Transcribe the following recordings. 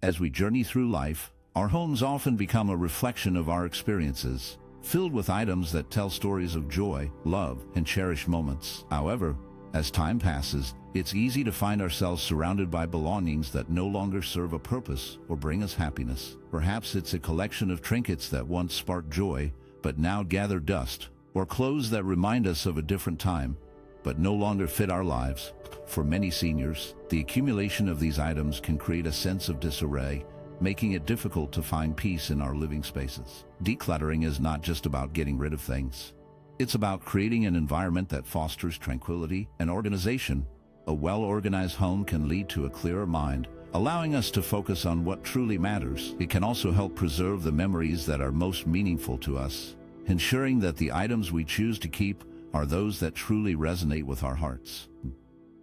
As we journey through life, our homes often become a reflection of our experiences, filled with items that tell stories of joy, love, and cherished moments. However, as time passes, it's easy to find ourselves surrounded by belongings that no longer serve a purpose or bring us happiness. Perhaps it's a collection of trinkets that once sparked joy, but now gather dust, or clothes that remind us of a different time, but no longer fit our lives. For many seniors, the accumulation of these items can create a sense of disarray, making it difficult to find peace in our living spaces. Decluttering is not just about getting rid of things. It's about creating an environment that fosters tranquility and organization. A well-organized home can lead to a clearer mind, allowing us to focus on what truly matters. It can also help preserve the memories that are most meaningful to us, ensuring that the items we choose to keep are those that truly resonate with our hearts.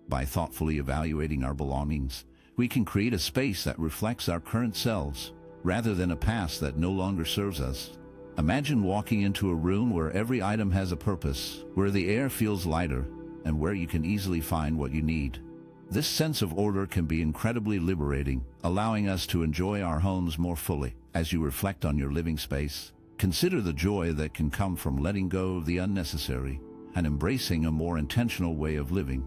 By thoughtfully evaluating our belongings, we can create a space that reflects our current selves, rather than a past that no longer serves us. Imagine walking into a room where every item has a purpose, where the air feels lighter, and where you can easily find what you need. This sense of order can be incredibly liberating, allowing us to enjoy our homes more fully. As you reflect on your living space, consider the joy that can come from letting go of the unnecessary and embracing a more intentional way of living.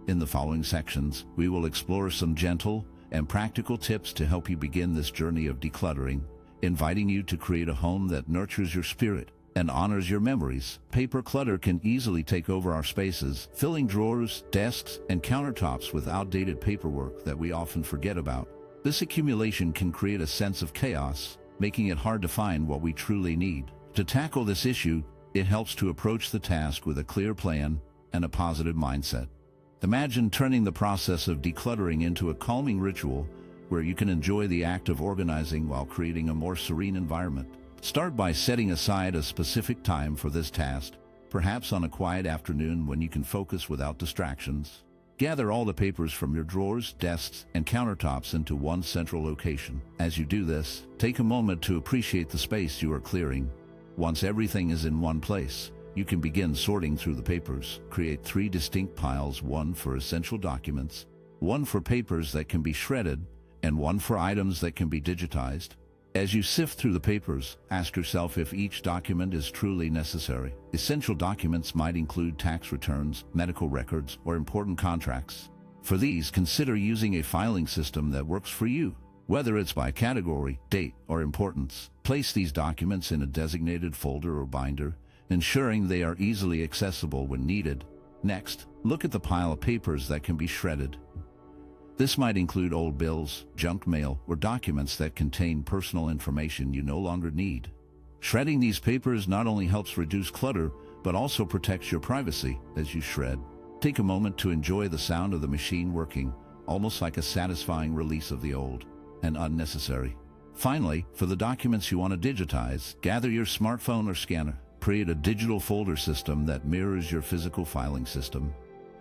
In the following sections, we will explore some gentle and practical tips to help you begin this journey of decluttering, inviting you to create a home that nurtures your spirit and honors your memories. Paper clutter can easily take over our spaces, filling drawers, desks, and countertops with outdated paperwork that we often forget about. This accumulation can create a sense of chaos, making it hard to find what we truly need. To tackle this issue, it helps to approach the task with a clear plan and a positive mindset. Imagine turning the process of decluttering into a calming ritual where you can enjoy the act of organizing while creating a more serene environment. Start by setting aside a specific time for this task, perhaps on a quiet afternoon when you can focus without distractions. Gather all the papers from your drawers, desks, and countertops into one central location. As you do this, take a moment to appreciate the space you are clearing. Once everything is in one place, you can begin sorting through the papers. Create 3 distinct piles, one for essential documents, one for papers that can be shredded, and one for items that can be digitized. As you sift through the papers, ask yourself if each document is truly necessary. Essential documents might include tax returns, medical records, or important contracts. For these, consider using a filing system that works for you. Whether it's by category, date, or importance, place these documents in a designated folder or binder, ensuring they are easily accessible when needed. Next, look at the pile of papers that can be shredded. This might include old bills, junk mail, or documents that contain personal information you no longer need. Shredding these papers not only helps reduce clutter, but also protects your privacy as you shred. Take a moment to enjoy the sound of the machine working, almost like a satisfying release of the old and unnecessary. Finally, for the documents you want to digitize, gather your smartphone or scanner. Create a digital folder system that mirrors your physical filing system.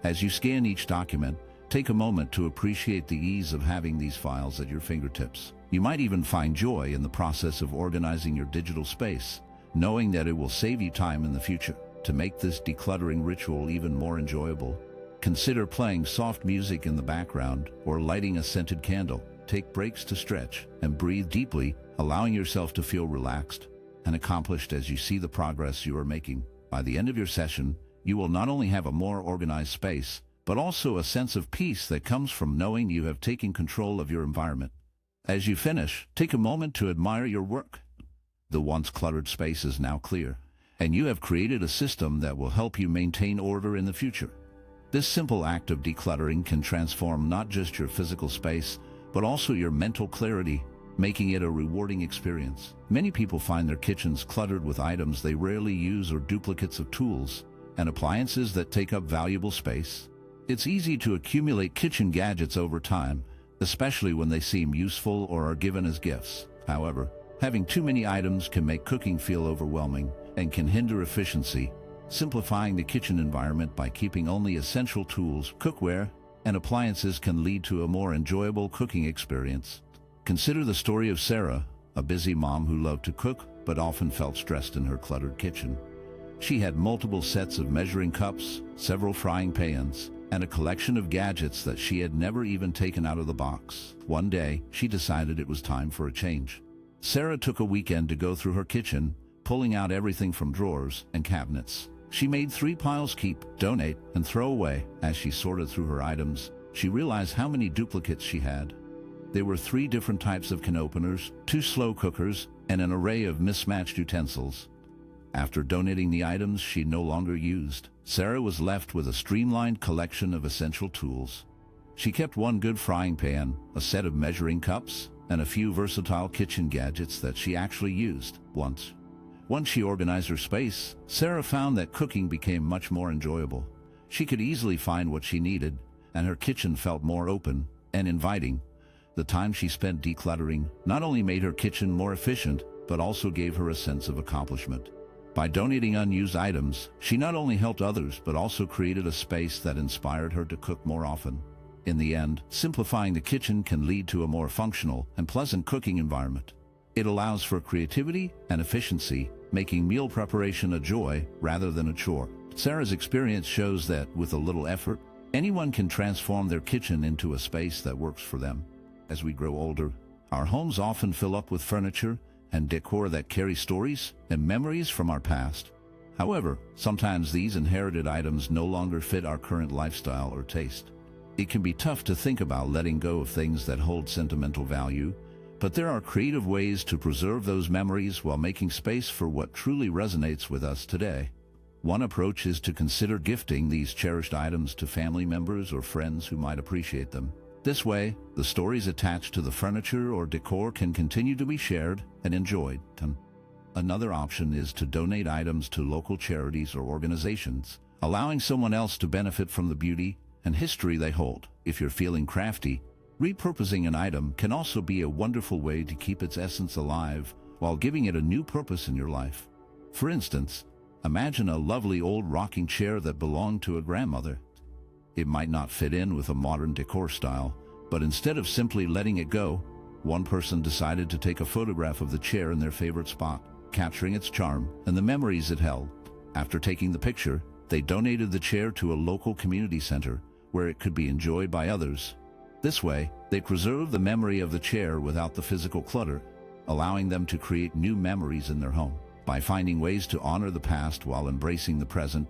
As you scan each document, take a moment to appreciate the ease of having these files at your fingertips. You might even find joy in the process of organizing your digital space, knowing that it will save you time in the future. To make this decluttering ritual even more enjoyable, consider playing soft music in the background or lighting a scented candle. Take breaks to stretch and breathe deeply, allowing yourself to feel relaxed and accomplished as you see the progress you are making. By the end of your session, you will not only have a more organized space, but also a sense of peace that comes from knowing you have taken control of your environment. As you finish, take a moment to admire your work. The once cluttered space is now clear, and you have created a system that will help you maintain order in the future. This simple act of decluttering can transform not just your physical space, but also your mental clarity, making it a rewarding experience. Many people find their kitchens cluttered with items they rarely use or duplicates of tools and appliances that take up valuable space. It's easy to accumulate kitchen gadgets over time, especially when they seem useful or are given as gifts. However, having too many items can make cooking feel overwhelming and can hinder efficiency. Simplifying the kitchen environment by keeping only essential tools, cookware, and appliances can lead to a more enjoyable cooking experience. Consider the story of Sarah, a busy mom who loved to cook but often felt stressed in her cluttered kitchen. She had multiple sets of measuring cups, several frying pans, and a collection of gadgets that she had never even taken out of the box. One day, she decided it was time for a change. Sarah took a weekend to go through her kitchen, pulling out everything from drawers and cabinets. She made 3 piles: keep, donate, and throw away. As she sorted through her items, she realized how many duplicates she had. There were 3 different types of can openers, 2 slow cookers, and an array of mismatched utensils. After donating the items she no longer used, Sarah was left with a streamlined collection of essential tools. She kept 1 good frying pan, a set of measuring cups, and a few versatile kitchen gadgets that she actually used once. Once she organized her space, Sarah found that cooking became much more enjoyable. She could easily find what she needed, and her kitchen felt more open and inviting. The time she spent decluttering not only made her kitchen more efficient, but also gave her a sense of accomplishment. By donating unused items, she not only helped others, but also created a space that inspired her to cook more often. In the end, simplifying the kitchen can lead to a more functional and pleasant cooking environment. It allows for creativity and efficiency, making meal preparation a joy rather than a chore. Sarah's experience shows that, with a little effort, anyone can transform their kitchen into a space that works for them. As we grow older, our homes often fill up with furniture and decor that carry stories and memories from our past. However, sometimes these inherited items no longer fit our current lifestyle or taste. It can be tough to think about letting go of things that hold sentimental value, but there are creative ways to preserve those memories while making space for what truly resonates with us today. One approach is to consider gifting these cherished items to family members or friends who might appreciate them. This way, the stories attached to the furniture or decor can continue to be shared and enjoyed. Another option is to donate items to local charities or organizations, allowing someone else to benefit from the beauty and history they hold. If you're feeling crafty, repurposing an item can also be a wonderful way to keep its essence alive while giving it a new purpose in your life. For instance, imagine a lovely old rocking chair that belonged to a grandmother. It might not fit in with a modern decor style, but instead of simply letting it go, one person decided to take a photograph of the chair in their favorite spot, capturing its charm and the memories it held. After taking the picture, they donated the chair to a local community center where it could be enjoyed by others. This way, they preserved the memory of the chair without the physical clutter, allowing them to create new memories in their home. By finding ways to honor the past while embracing the present,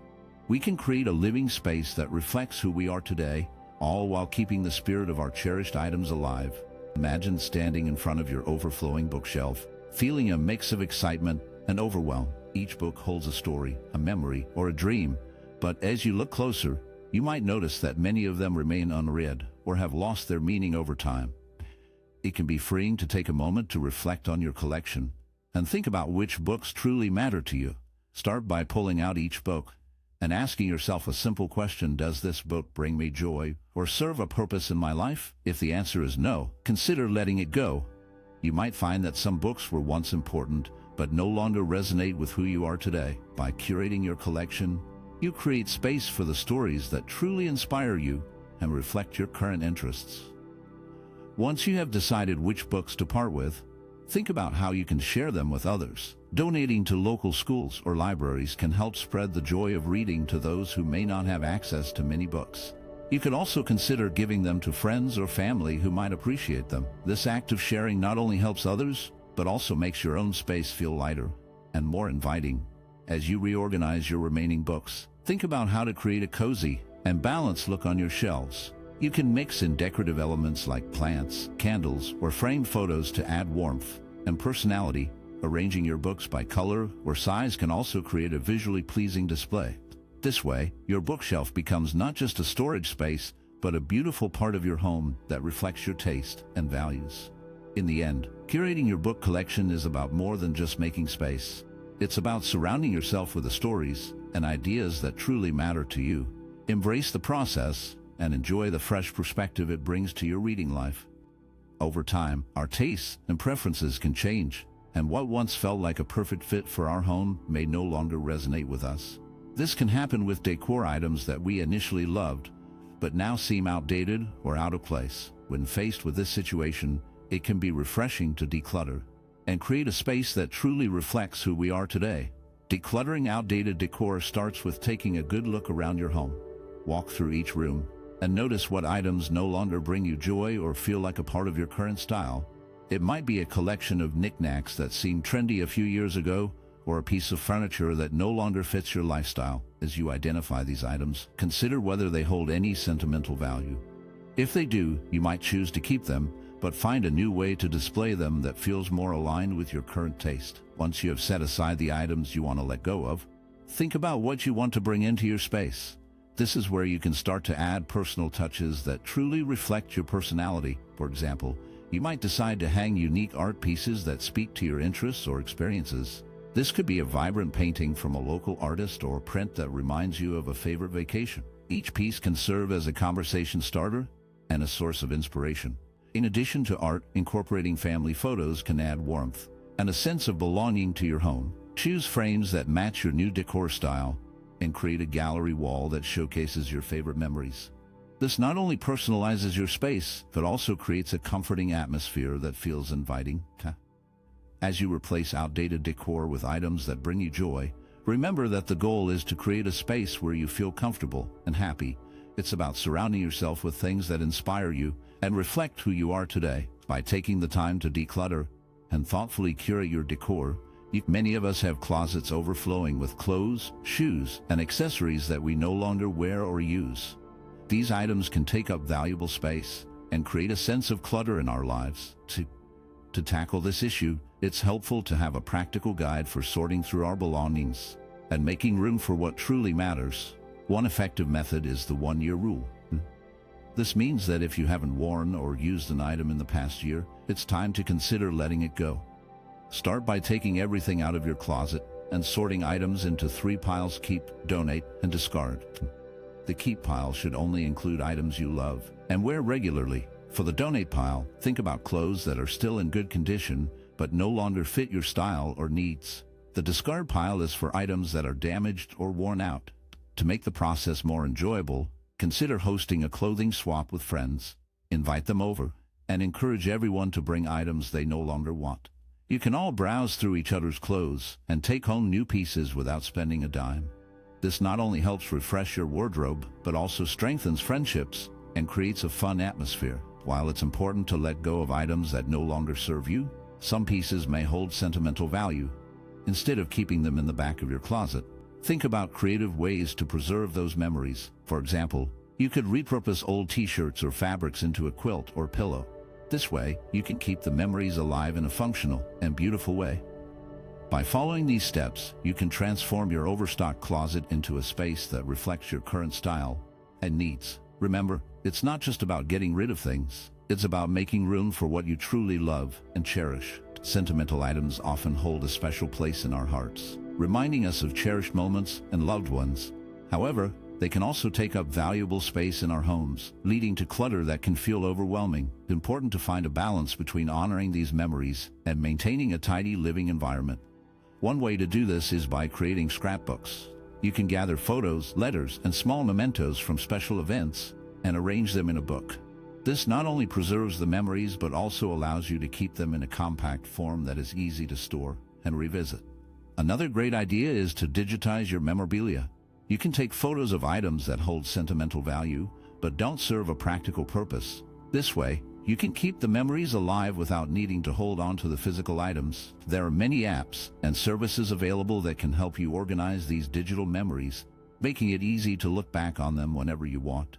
we can create a living space that reflects who we are today, all while keeping the spirit of our cherished items alive. Imagine standing in front of your overflowing bookshelf, feeling a mix of excitement and overwhelm. Each book holds a story, a memory, or a dream, but as you look closer, you might notice that many of them remain unread or have lost their meaning over time. It can be freeing to take a moment to reflect on your collection and think about which books truly matter to you. Start by pulling out each book and asking yourself a simple question: does this book bring me joy or serve a purpose in my life? If the answer is no, consider letting it go. You might find that some books were once important, but no longer resonate with who you are today. By curating your collection, you create space for the stories that truly inspire you and reflect your current interests. Once you have decided which books to part with, think about how you can share them with others. Donating to local schools or libraries can help spread the joy of reading to those who may not have access to many books. You could also consider giving them to friends or family who might appreciate them. This act of sharing not only helps others, but also makes your own space feel lighter and more inviting. As you reorganize your remaining books, think about how to create a cozy and balanced look on your shelves. You can mix in decorative elements like plants, candles, or framed photos to add warmth and personality. Arranging your books by color or size can also create a visually pleasing display. This way, your bookshelf becomes not just a storage space, but a beautiful part of your home that reflects your taste and values. In the end, curating your book collection is about more than just making space. It's about surrounding yourself with the stories and ideas that truly matter to you. Embrace the process and enjoy the fresh perspective it brings to your reading life. Over time, our tastes and preferences can change, and what once felt like a perfect fit for our home may no longer resonate with us. This can happen with decor items that we initially loved, but now seem outdated or out of place. When faced with this situation, it can be refreshing to declutter and create a space that truly reflects who we are today. Decluttering outdated decor starts with taking a good look around your home. Walk through each room and notice what items no longer bring you joy or feel like a part of your current style. It might be a collection of knickknacks that seemed trendy a few years ago, or a piece of furniture that no longer fits your lifestyle. As you identify these items, consider whether they hold any sentimental value. If they do, you might choose to keep them, but find a new way to display them that feels more aligned with your current taste. Once you have set aside the items you want to let go of, think about what you want to bring into your space. This is where you can start to add personal touches that truly reflect your personality. For example, you might decide to hang unique art pieces that speak to your interests or experiences. This could be a vibrant painting from a local artist or a print that reminds you of a favorite vacation. Each piece can serve as a conversation starter and a source of inspiration. In addition to art, incorporating family photos can add warmth and a sense of belonging to your home. Choose frames that match your new decor style and create a gallery wall that showcases your favorite memories. This not only personalizes your space, but also creates a comforting atmosphere that feels inviting. As you replace outdated decor with items that bring you joy, remember that the goal is to create a space where you feel comfortable and happy. It's about surrounding yourself with things that inspire you and reflect who you are today. By taking the time to declutter and thoughtfully curate your decor, many of us have closets overflowing with clothes, shoes, and accessories that we no longer wear or use. These items can take up valuable space and create a sense of clutter in our lives. To tackle this issue, it's helpful to have a practical guide for sorting through our belongings and making room for what truly matters. One effective method is the one-year rule. This means that if you haven't worn or used an item in the past year, it's time to consider letting it go. Start by taking everything out of your closet and sorting items into 3 piles: keep, donate, and discard. The keep pile should only include items you love and wear regularly. For the donate pile, think about clothes that are still in good condition but no longer fit your style or needs. The discard pile is for items that are damaged or worn out. To make the process more enjoyable, consider hosting a clothing swap with friends. Invite them over and encourage everyone to bring items they no longer want. You can all browse through each other's clothes and take home new pieces without spending a dime. This not only helps refresh your wardrobe, but also strengthens friendships and creates a fun atmosphere. While it's important to let go of items that no longer serve you, some pieces may hold sentimental value. Instead of keeping them in the back of your closet, think about creative ways to preserve those memories. For example, you could repurpose old t-shirts or fabrics into a quilt or pillow. This way, you can keep the memories alive in a functional and beautiful way. By following these steps, you can transform your overstocked closet into a space that reflects your current style and needs. Remember, it's not just about getting rid of things. It's about making room for what you truly love and cherish. Sentimental items often hold a special place in our hearts, reminding us of cherished moments and loved ones. However, they can also take up valuable space in our homes, leading to clutter that can feel overwhelming. It's important to find a balance between honoring these memories and maintaining a tidy living environment. One way to do this is by creating scrapbooks. You can gather photos, letters, and small mementos from special events and arrange them in a book. This not only preserves the memories but also allows you to keep them in a compact form that is easy to store and revisit. Another great idea is to digitize your memorabilia. You can take photos of items that hold sentimental value but don't serve a practical purpose. This way, you can keep the memories alive without needing to hold on to the physical items. There are many apps and services available that can help you organize these digital memories, making it easy to look back on them whenever you want.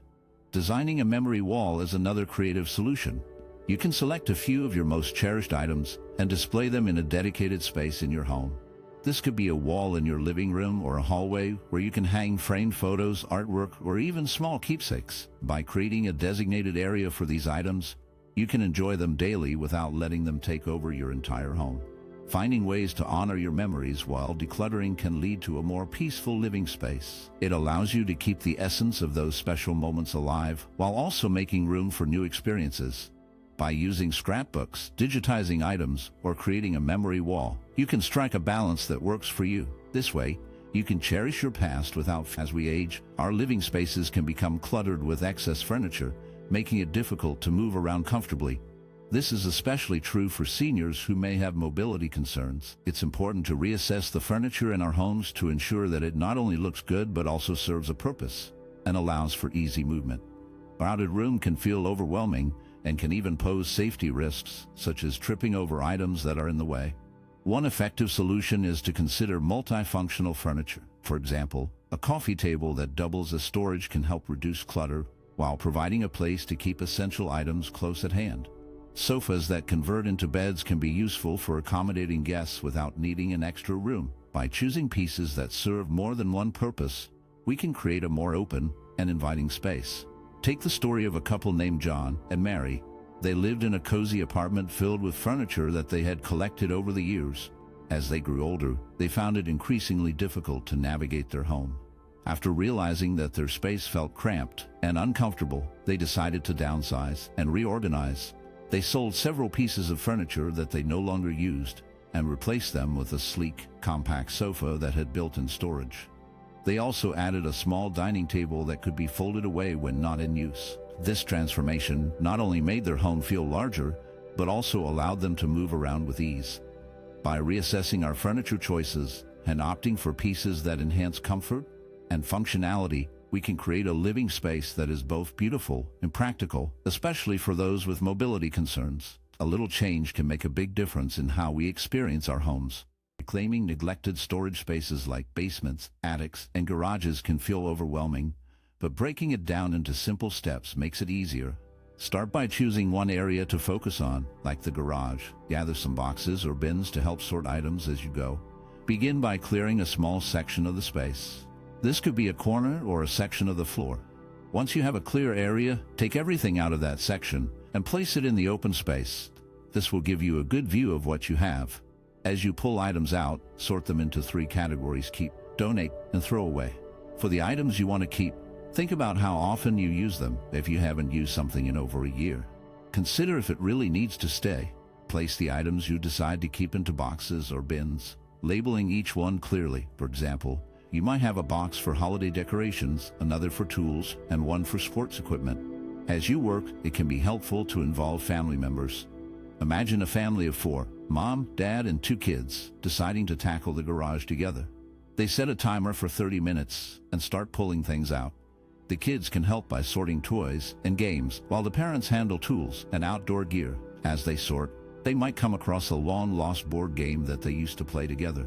Designing a memory wall is another creative solution. You can select a few of your most cherished items and display them in a dedicated space in your home. This could be a wall in your living room or a hallway where you can hang framed photos, artwork, or even small keepsakes. By creating a designated area for these items, you can enjoy them daily without letting them take over your entire home. Finding ways to honor your memories while decluttering can lead to a more peaceful living space. It allows you to keep the essence of those special moments alive while also making room for new experiences. By using scrapbooks, digitizing items, or creating a memory wall, you can strike a balance that works for you. This way, you can cherish your past without. As we age, our living spaces can become cluttered with excess furniture, making it difficult to move around comfortably. This is especially true for seniors who may have mobility concerns. It's important to reassess the furniture in our homes to ensure that it not only looks good but also serves a purpose. and allows for easy movement. A crowded room can feel overwhelming and can even pose safety risks, such as tripping over items that are in the way. One effective solution is to consider multifunctional furniture. For example, a coffee table that doubles as storage can help reduce clutter while providing a place to keep essential items close at hand. Sofas that convert into beds can be useful for accommodating guests without needing an extra room. By choosing pieces that serve more than one purpose, we can create a more open and inviting space. Take the story of a couple named John and Mary. They lived in a cozy apartment filled with furniture that they had collected over the years. As they grew older, they found it increasingly difficult to navigate their home. After realizing that their space felt cramped and uncomfortable, they decided to downsize and reorganize. They sold several pieces of furniture that they no longer used and replaced them with a sleek, compact sofa that had built-in storage. They also added a small dining table that could be folded away when not in use. This transformation not only made their home feel larger, but also allowed them to move around with ease. By reassessing our furniture choices and opting for pieces that enhance comfort and functionality, we can create a living space that is both beautiful and practical, especially for those with mobility concerns. A little change can make a big difference in how we experience our homes. Reclaiming neglected storage spaces like basements, attics, and garages can feel overwhelming, but breaking it down into simple steps makes it easier. Start by choosing one area to focus on, like the garage. Gather some boxes or bins to help sort items as you go. Begin by clearing a small section of the space. This could be a corner or a section of the floor. Once you have a clear area, take everything out of that section and place it in the open space. This will give you a good view of what you have. As you pull items out, sort them into 3 categories: keep, donate, and throw away. For the items you want to keep, think about how often you use them. If you haven't used something in over a year, consider if it really needs to stay. Place the items you decide to keep into boxes or bins, labeling each one clearly. For example, you might have a box for holiday decorations, another for tools, and one for sports equipment. As you work, it can be helpful to involve family members. Imagine a family of 4, mom, dad, and 2 kids, deciding to tackle the garage together. They set a timer for 30 minutes and start pulling things out. The kids can help by sorting toys and games, while the parents handle tools and outdoor gear. As they sort, they might come across a long-lost board game that they used to play together.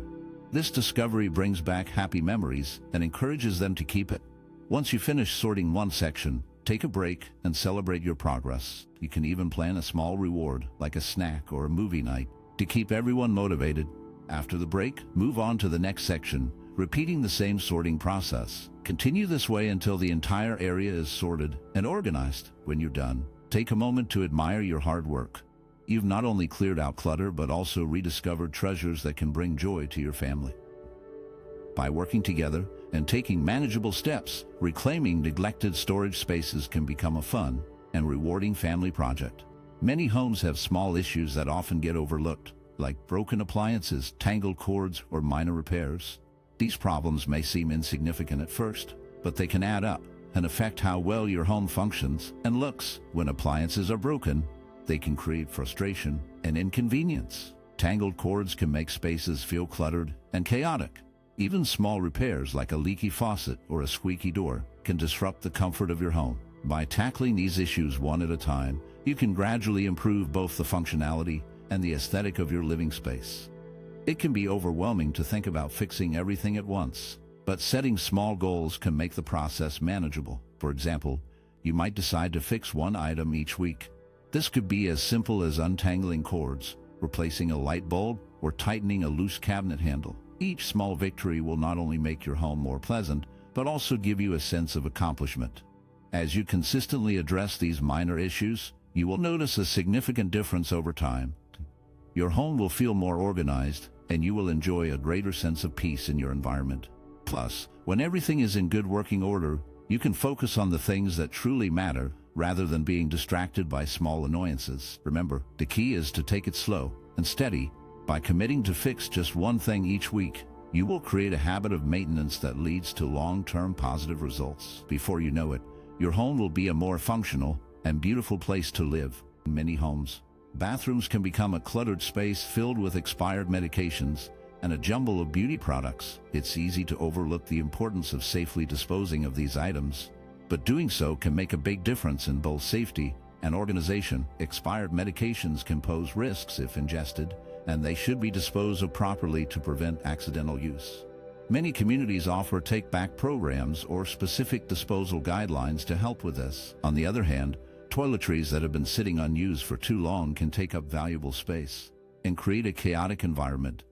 This discovery brings back happy memories and encourages them to keep it. Once you finish sorting one section, take a break and celebrate your progress. You can even plan a small reward, like a snack or a movie night, to keep everyone motivated. After the break, move on to the next section, repeating the same sorting process. Continue this way until the entire area is sorted and organized. When you're done, take a moment to admire your hard work. You've not only cleared out clutter, but also rediscovered treasures that can bring joy to your family. By working together and taking manageable steps, reclaiming neglected storage spaces can become a fun and rewarding family project. Many homes have small issues that often get overlooked, like broken appliances, tangled cords, or minor repairs. These problems may seem insignificant at first, but they can add up and affect how well your home functions and looks. When appliances are broken, they can create frustration and inconvenience. Tangled cords can make spaces feel cluttered and chaotic. Even small repairs like a leaky faucet or a squeaky door can disrupt the comfort of your home. By tackling these issues one at a time, you can gradually improve both the functionality and the aesthetic of your living space. It can be overwhelming to think about fixing everything at once, but setting small goals can make the process manageable. For example, you might decide to fix one item each week. This could be as simple as untangling cords, replacing a light bulb, or tightening a loose cabinet handle. Each small victory will not only make your home more pleasant, but also give you a sense of accomplishment. As you consistently address these minor issues, you will notice a significant difference over time. Your home will feel more organized, and you will enjoy a greater sense of peace in your environment. Plus, when everything is in good working order, you can focus on the things that truly matter, rather than being distracted by small annoyances. Remember, the key is to take it slow and steady. By committing to fix just one thing each week, you will create a habit of maintenance that leads to long-term positive results. Before you know it, your home will be a more functional and beautiful place to live. In many homes, bathrooms can become a cluttered space filled with expired medications and a jumble of beauty products. It's easy to overlook the importance of safely disposing of these items. but doing so can make a big difference in both safety and organization. Expired medications can pose risks if ingested, and they should be disposed of properly to prevent accidental use. Many communities offer take-back programs or specific disposal guidelines to help with this. On the other hand, toiletries that have been sitting unused for too long can take up valuable space and create a chaotic environment.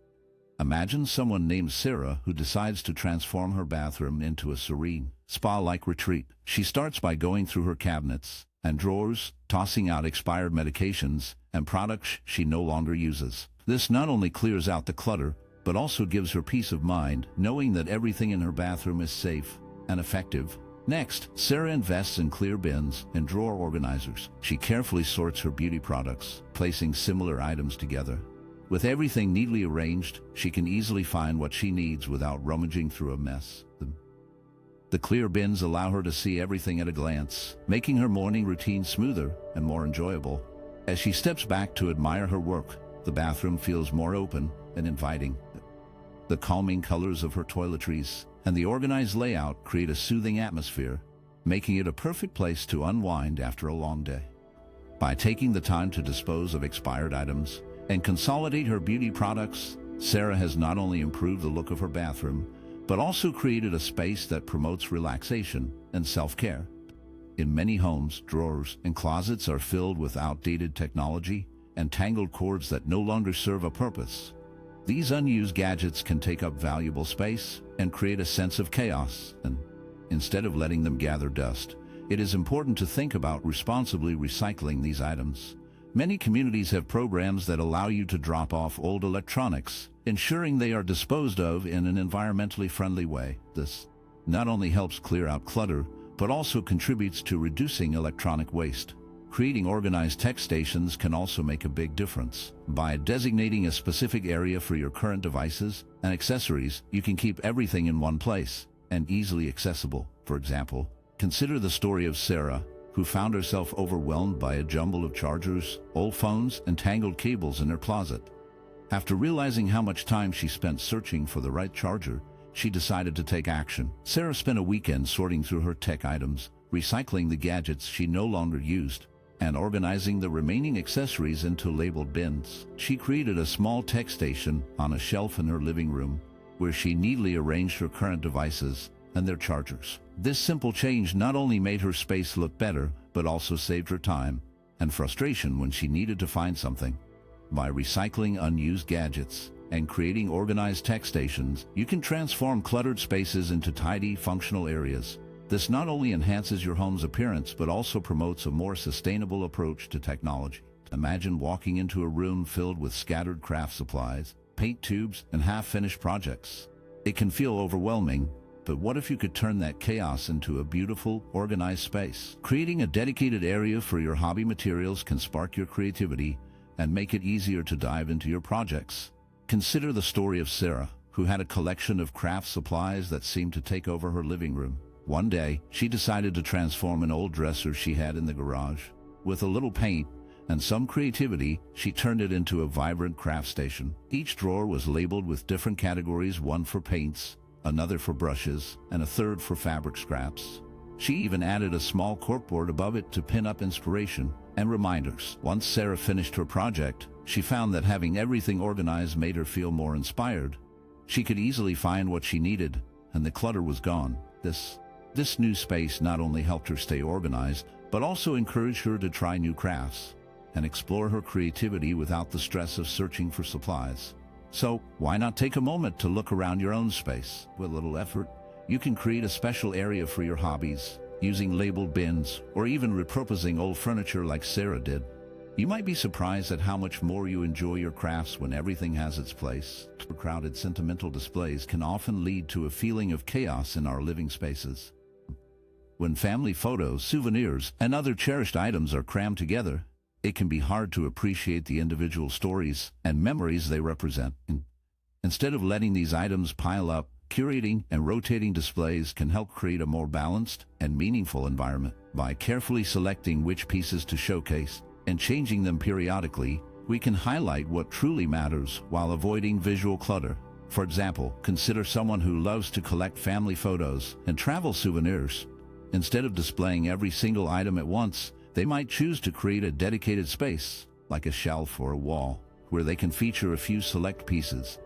Imagine someone named Sarah who decides to transform her bathroom into a serene, spa-like retreat. She starts by going through her cabinets and drawers, tossing out expired medications and products she no longer uses. This not only clears out the clutter, but also gives her peace of mind, knowing that everything in her bathroom is safe and effective. Next, Sarah invests in clear bins and drawer organizers. She carefully sorts her beauty products, placing similar items together. With everything neatly arranged, she can easily find what she needs without rummaging through a mess. The clear bins allow her to see everything at a glance, making her morning routine smoother and more enjoyable. As she steps back to admire her work, the bathroom feels more open and inviting. The calming colors of her toiletries and the organized layout create a soothing atmosphere, making it a perfect place to unwind after a long day. By taking the time to dispose of expired items and consolidate her beauty products, Sarah has not only improved the look of her bathroom, but also created a space that promotes relaxation and self-care. In many homes, drawers and closets are filled with outdated technology and tangled cords that no longer serve a purpose. These unused gadgets can take up valuable space and create a sense of chaos, and instead of letting them gather dust, it is important to think about responsibly recycling these items. Many communities have programs that allow you to drop off old electronics, ensuring they are disposed of in an environmentally friendly way. This not only helps clear out clutter, but also contributes to reducing electronic waste. Creating organized tech stations can also make a big difference. By designating a specific area for your current devices and accessories, you can keep everything in one place and easily accessible. For example, consider the story of Sarah, who found herself overwhelmed by a jumble of chargers, old phones, and tangled cables in her closet. After realizing how much time she spent searching for the right charger, she decided to take action. Sarah spent a weekend sorting through her tech items, recycling the gadgets she no longer used, and organizing the remaining accessories into labeled bins. She created a small tech station on a shelf in her living room, where she neatly arranged her current devices and their chargers. This simple change not only made her space look better, but also saved her time and frustration when she needed to find something. By recycling unused gadgets and creating organized tech stations, you can transform cluttered spaces into tidy, functional areas. This not only enhances your home's appearance, but also promotes a more sustainable approach to technology. Imagine walking into a room filled with scattered craft supplies, paint tubes, and half-finished projects. It can feel overwhelming, but what if you could turn that chaos into a beautiful, organized space? Creating a dedicated area for your hobby materials can spark your creativity and make it easier to dive into your projects. Consider the story of Sarah, who had a collection of craft supplies that seemed to take over her living room. One day, she decided to transform an old dresser she had in the garage. With a little paint and some creativity, she turned it into a vibrant craft station. Each drawer was labeled with different categories, one for paints, another for brushes, and a third for fabric scraps. She even added a small corkboard above it to pin up inspiration and reminders. Once Sarah finished her project, she found that having everything organized made her feel more inspired. She could easily find what she needed, and the clutter was gone. This new space not only helped her stay organized, but also encouraged her to try new crafts and explore her creativity without the stress of searching for supplies. So, why not take a moment to look around your own space? With a little effort, you can create a special area for your hobbies, using labeled bins, or even repurposing old furniture like Sarah did. You might be surprised at how much more you enjoy your crafts when everything has its place. Crowded sentimental displays can often lead to a feeling of chaos in our living spaces. When family photos, souvenirs, and other cherished items are crammed together, it can be hard to appreciate the individual stories and memories they represent. Instead of letting these items pile up, curating and rotating displays can help create a more balanced and meaningful environment. By carefully selecting which pieces to showcase and changing them periodically, we can highlight what truly matters while avoiding visual clutter. For example, consider someone who loves to collect family photos and travel souvenirs. Instead of displaying every single item at once, they might choose to create a dedicated space, like a shelf or a wall, where they can feature a few select pieces.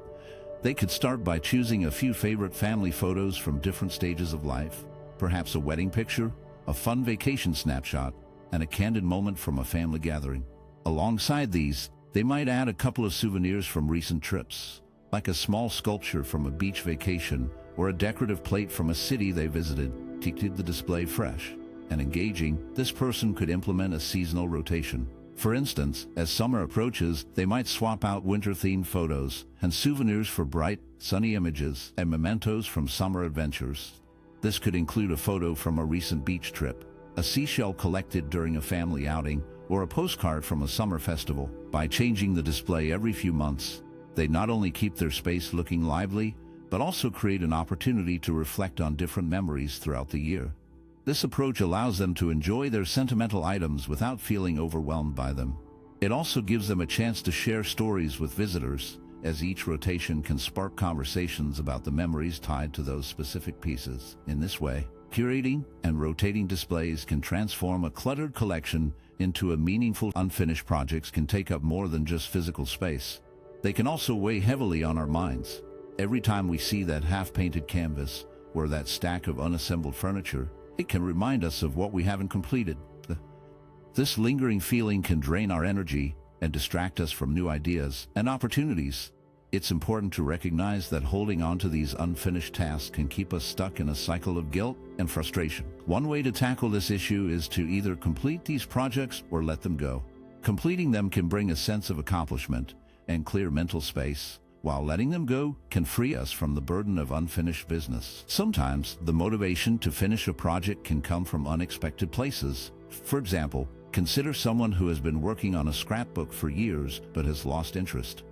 They could start by choosing a few favorite family photos from different stages of life, perhaps a wedding picture, a fun vacation snapshot, and a candid moment from a family gathering. Alongside these, they might add a couple of souvenirs from recent trips, like a small sculpture from a beach vacation or a decorative plate from a city they visited, to keep the display fresh and engaging. This person could implement a seasonal rotation. For instance, as summer approaches, they might swap out winter-themed photos and souvenirs for bright, sunny images and mementos from summer adventures. This could include a photo from a recent beach trip, a seashell collected during a family outing, or a postcard from a summer festival. By changing the display every few months, they not only keep their space looking lively, but also create an opportunity to reflect on different memories throughout the year. This approach allows them to enjoy their sentimental items without feeling overwhelmed by them. It also gives them a chance to share stories with visitors, as each rotation can spark conversations about the memories tied to those specific pieces. In this way, curating and rotating displays can transform a cluttered collection into a meaningful. Unfinished projects can take up more than just physical space. They can also weigh heavily on our minds. Every time we see that half-painted canvas or that stack of unassembled furniture, it can remind us of what we haven't completed. This lingering feeling can drain our energy and distract us from new ideas and opportunities. It's important to recognize that holding on to these unfinished tasks can keep us stuck in a cycle of guilt and frustration. One way to tackle this issue is to either complete these projects or let them go. Completing them can bring a sense of accomplishment and clear mental space, while letting them go can free us from the burden of unfinished business. Sometimes, the motivation to finish a project can come from unexpected places. For example, consider someone who has been working on a scrapbook for years but has lost interest.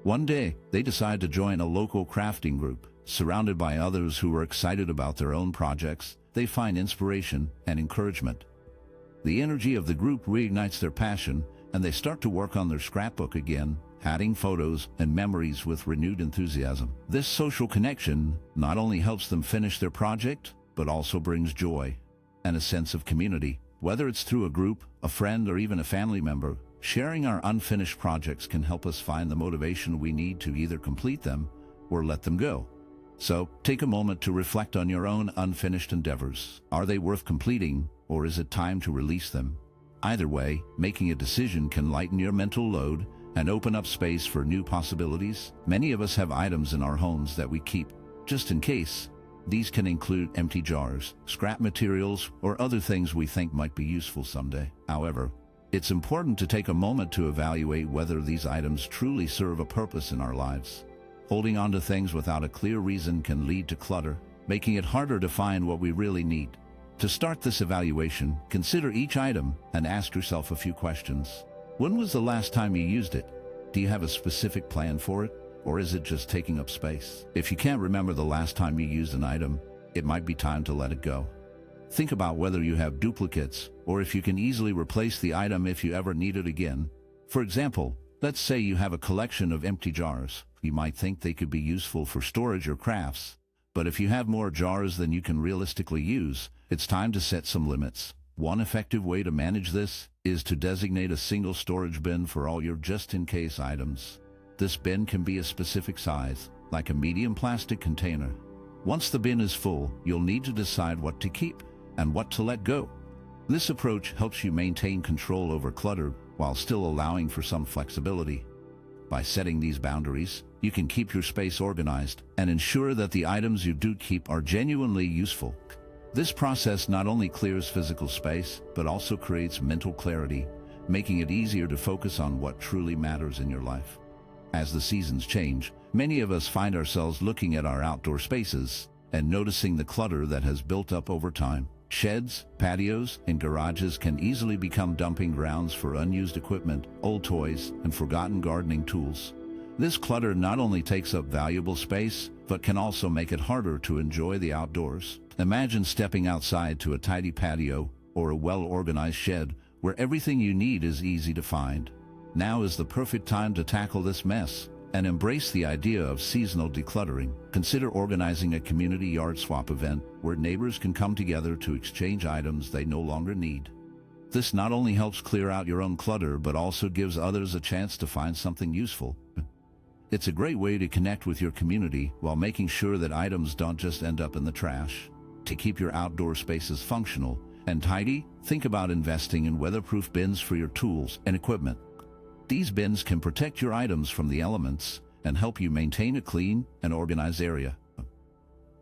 One day, they decide to join a local crafting group. Surrounded by others who are excited about their own projects, they find inspiration and encouragement. The energy of the group reignites their passion, and they start to work on their scrapbook again, adding photos and memories with renewed enthusiasm. This social connection not only helps them finish their project, but also brings joy and a sense of community. Whether it's through a group, a friend, or even a family member, sharing our unfinished projects can help us find the motivation we need to either complete them or let them go. So, take a moment to reflect on your own unfinished endeavors. Are they worth completing, or is it time to release them? Either way, making a decision can lighten your mental load and open up space for new possibilities. Many of us have items in our homes that we keep just in case. These can include empty jars, scrap materials, or other things we think might be useful someday. However, it's important to take a moment to evaluate whether these items truly serve a purpose in our lives. Holding on to things without a clear reason can lead to clutter, making it harder to find what we really need. To start this evaluation, consider each item and ask yourself a few questions. When was the last time you used it? Do you have a specific plan for it? Or is it just taking up space? If you can't remember the last time you used an item, it might be time to let it go. Think about whether you have duplicates, or if you can easily replace the item if you ever need it again. For example, let's say you have a collection of empty jars. You might think they could be useful for storage or crafts. But if you have more jars than you can realistically use, it's time to set some limits. One effective way to manage this is to designate a single storage bin for all your just-in-case items. This bin can be a specific size, like a medium plastic container. Once the bin is full, you'll need to decide what to keep and what to let go. This approach helps you maintain control over clutter while still allowing for some flexibility. By setting these boundaries, you can keep your space organized and ensure that the items you do keep are genuinely useful. This process not only clears physical space, but also creates mental clarity, making it easier to focus on what truly matters in your life. As the seasons change, many of us find ourselves looking at our outdoor spaces and noticing the clutter that has built up over time. Sheds, patios, and garages can easily become dumping grounds for unused equipment, old toys, and forgotten gardening tools. This clutter not only takes up valuable space, but can also make it harder to enjoy the outdoors. Imagine stepping outside to a tidy patio or a well-organized shed where everything you need is easy to find. Now is the perfect time to tackle this mess. and embrace the idea of seasonal decluttering. Consider organizing a community yard swap event where neighbors can come together to exchange items they no longer need. This not only helps clear out your own clutter, but also gives others a chance to find something useful. It's a great way to connect with your community while making sure that items don't just end up in the trash. To keep your outdoor spaces functional and tidy, think about investing in weatherproof bins for your tools and equipment. These bins can protect your items from the elements and help you maintain a clean and organized area.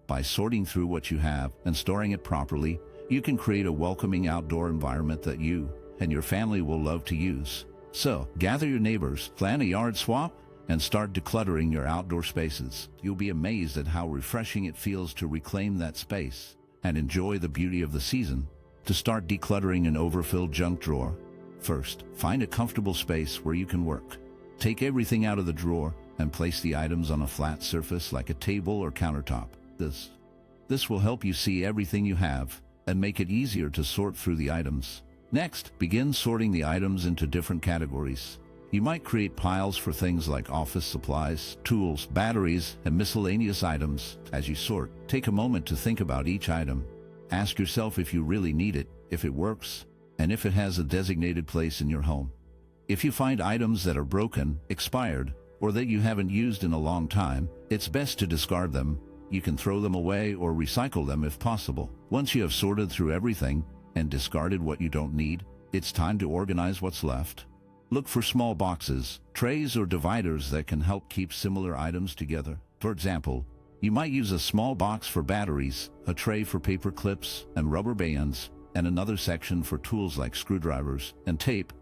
By sorting through what you have and storing it properly, you can create a welcoming outdoor environment that you and your family will love to use. So, gather your neighbors, plan a yard swap, and start decluttering your outdoor spaces. You'll be amazed at how refreshing it feels to reclaim that space and enjoy the beauty of the season. To start decluttering an overfilled junk drawer, first, find a comfortable space where you can work. Take everything out of the drawer and place the items on a flat surface like a table or countertop. This will help you see everything you have and make it easier to sort through the items. Next, begin sorting the items into different categories. You might create piles for things like office supplies, tools, batteries, and miscellaneous items. As you sort, take a moment to think about each item. Ask yourself if you really need it, if it works, and if it has a designated place in your home. If you find items that are broken, expired, or that you haven't used in a long time, it's best to discard them. You can throw them away or recycle them if possible. Once you have sorted through everything and discarded what you don't need, it's time to organize what's left. Look for small boxes, trays, or dividers that can help keep similar items together. For example, you might use a small box for batteries, a tray for paper clips and rubber bands, and another section for tools like screwdrivers and tape.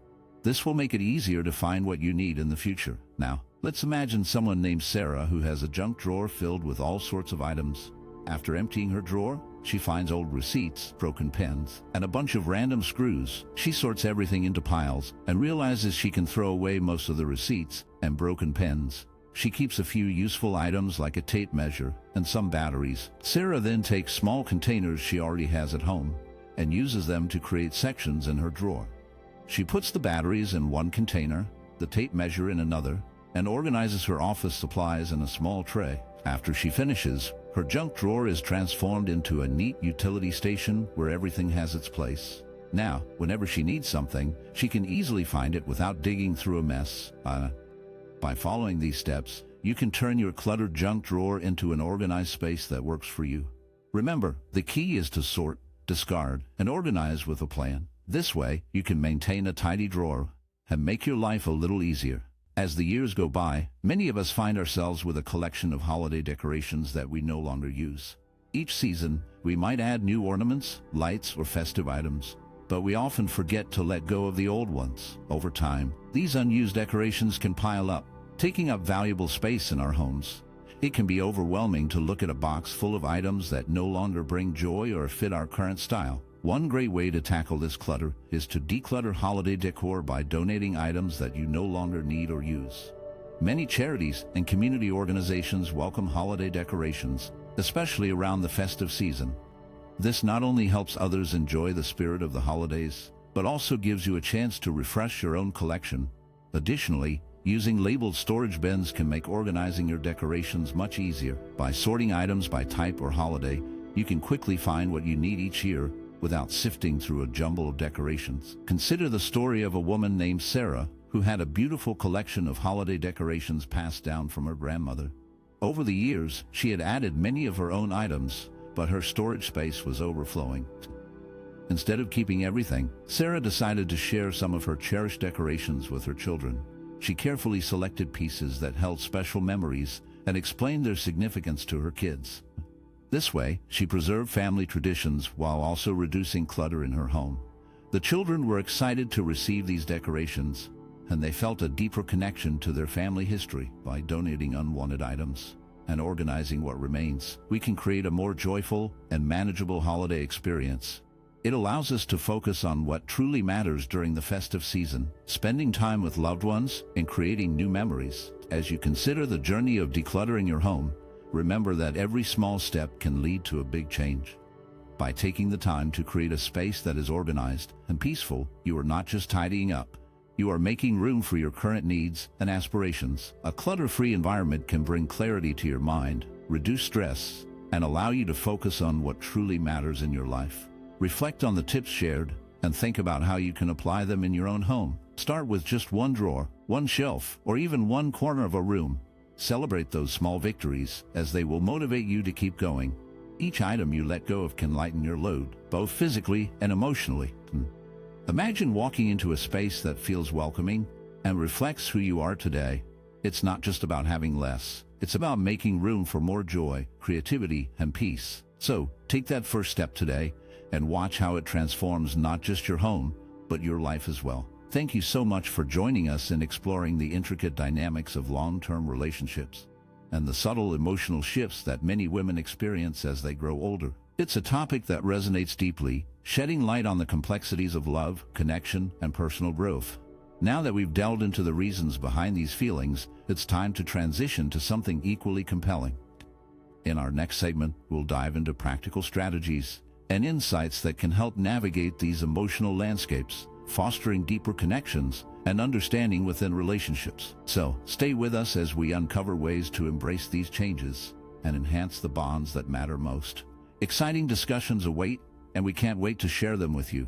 This will make it easier to find what you need in the future. Now, let's imagine someone named Sarah who has a junk drawer filled with all sorts of items. After emptying her drawer, she finds old receipts, broken pens, and a bunch of random screws. She sorts everything into piles and realizes she can throw away most of the receipts and broken pens. She keeps a few useful items like a tape measure and some batteries. Sarah then takes small containers she already has at home and uses them to create sections in her drawer. She puts the batteries in one container, the tape measure in another, and organizes her office supplies in a small tray. After she finishes, her junk drawer is transformed into a neat utility station where everything has its place. Now, whenever she needs something, she can easily find it without digging through a mess. By following these steps, you can turn your cluttered junk drawer into an organized space that works for you. Remember, the key is to sort, discard, and organize with a plan. This way, you can maintain a tidy drawer and make your life a little easier. As the years go by, many of us find ourselves with a collection of holiday decorations that we no longer use. Each season, we might add new ornaments, lights, or festive items, but we often forget to let go of the old ones. Over time, these unused decorations can pile up, taking up valuable space in our homes. It can be overwhelming to look at a box full of items that no longer bring joy or fit our current style. One great way to tackle this clutter is to declutter holiday decor by donating items that you no longer need or use. Many charities and community organizations welcome holiday decorations, especially around the festive season. This not only helps others enjoy the spirit of the holidays, but also gives you a chance to refresh your own collection. Additionally, using labeled storage bins can make organizing your decorations much easier. By sorting items by type or holiday, you can quickly find what you need each year without sifting through a jumble of decorations. Consider the story of a woman named Sarah who had a beautiful collection of holiday decorations passed down from her grandmother. Over the years, she had added many of her own items, but her storage space was overflowing. Instead of keeping everything, Sarah decided to share some of her cherished decorations with her children. She carefully selected pieces that held special memories and explained their significance to her kids. This way, she preserved family traditions while also reducing clutter in her home. The children were excited to receive these decorations, and they felt a deeper connection to their family history. By donating unwanted items and organizing what remains, we can create a more joyful and manageable holiday experience. It allows us to focus on what truly matters during the festive season, spending time with loved ones and creating new memories. As you consider the journey of decluttering your home, remember that every small step can lead to a big change. By taking the time to create a space that is organized and peaceful, you are not just tidying up, You are making room for your current needs and aspirations. A clutter-free environment can bring clarity to your mind, reduce stress, and allow you to focus on what truly matters in your life. Reflect on the tips shared and think about how you can apply them in your own home. Start with just one drawer, one shelf, or even one corner of a room. Celebrate those small victories, as they will motivate you to keep going. Each item you let go of can lighten your load, both physically and emotionally. Imagine walking into a space that feels welcoming and reflects who you are today. It's not just about having less. It's about making room for more joy, creativity, and peace. So, take that first step today and watch how it transforms not just your home, but your life as well. Thank you so much for joining us in exploring the intricate dynamics of long-term relationships and the subtle emotional shifts that many women experience as they grow older. It's a topic that resonates deeply, shedding light on the complexities of love, connection, and personal growth. Now that we've delved into the reasons behind these feelings, it's time to transition to something equally compelling. In our next segment, we'll dive into practical strategies and insights that can help navigate these emotional landscapes, fostering deeper connections and understanding within relationships. So, stay with us as we uncover ways to embrace these changes and enhance the bonds that matter most. Exciting discussions await, and we can't wait to share them with you.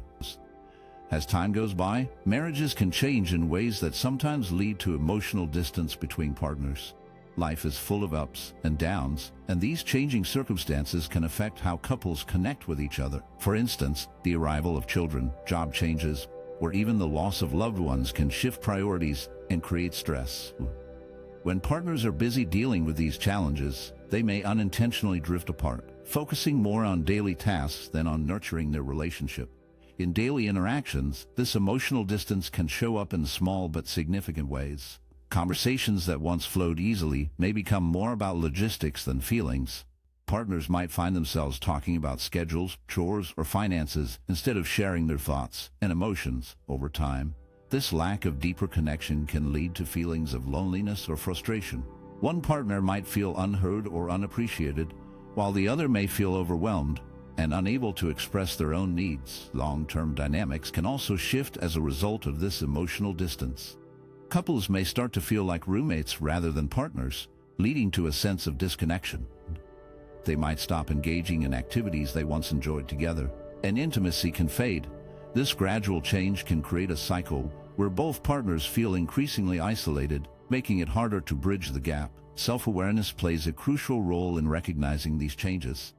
As time goes by, marriages can change in ways that sometimes lead to emotional distance between partners. Life is full of ups and downs, and these changing circumstances can affect how couples connect with each other. For instance, the arrival of children, job changes, or even the loss of loved ones can shift priorities and create stress. When partners are busy dealing with these challenges, they may unintentionally drift apart, focusing more on daily tasks than on nurturing their relationship. In daily interactions, this emotional distance can show up in small but significant ways. Conversations that once flowed easily may become more about logistics than feelings. Partners might find themselves talking about schedules, chores, or finances instead of sharing their thoughts and emotions. Over time, this lack of deeper connection can lead to feelings of loneliness or frustration. One partner might feel unheard or unappreciated, while the other may feel overwhelmed and unable to express their own needs. Long-term dynamics can also shift as a result of this emotional distance. Couples may start to feel like roommates rather than partners, leading to a sense of disconnection. They might stop engaging in activities they once enjoyed together, and intimacy can fade. This gradual change can create a cycle where both partners feel increasingly isolated, making it harder to bridge the gap. Self-awareness plays a crucial role in recognizing these changes.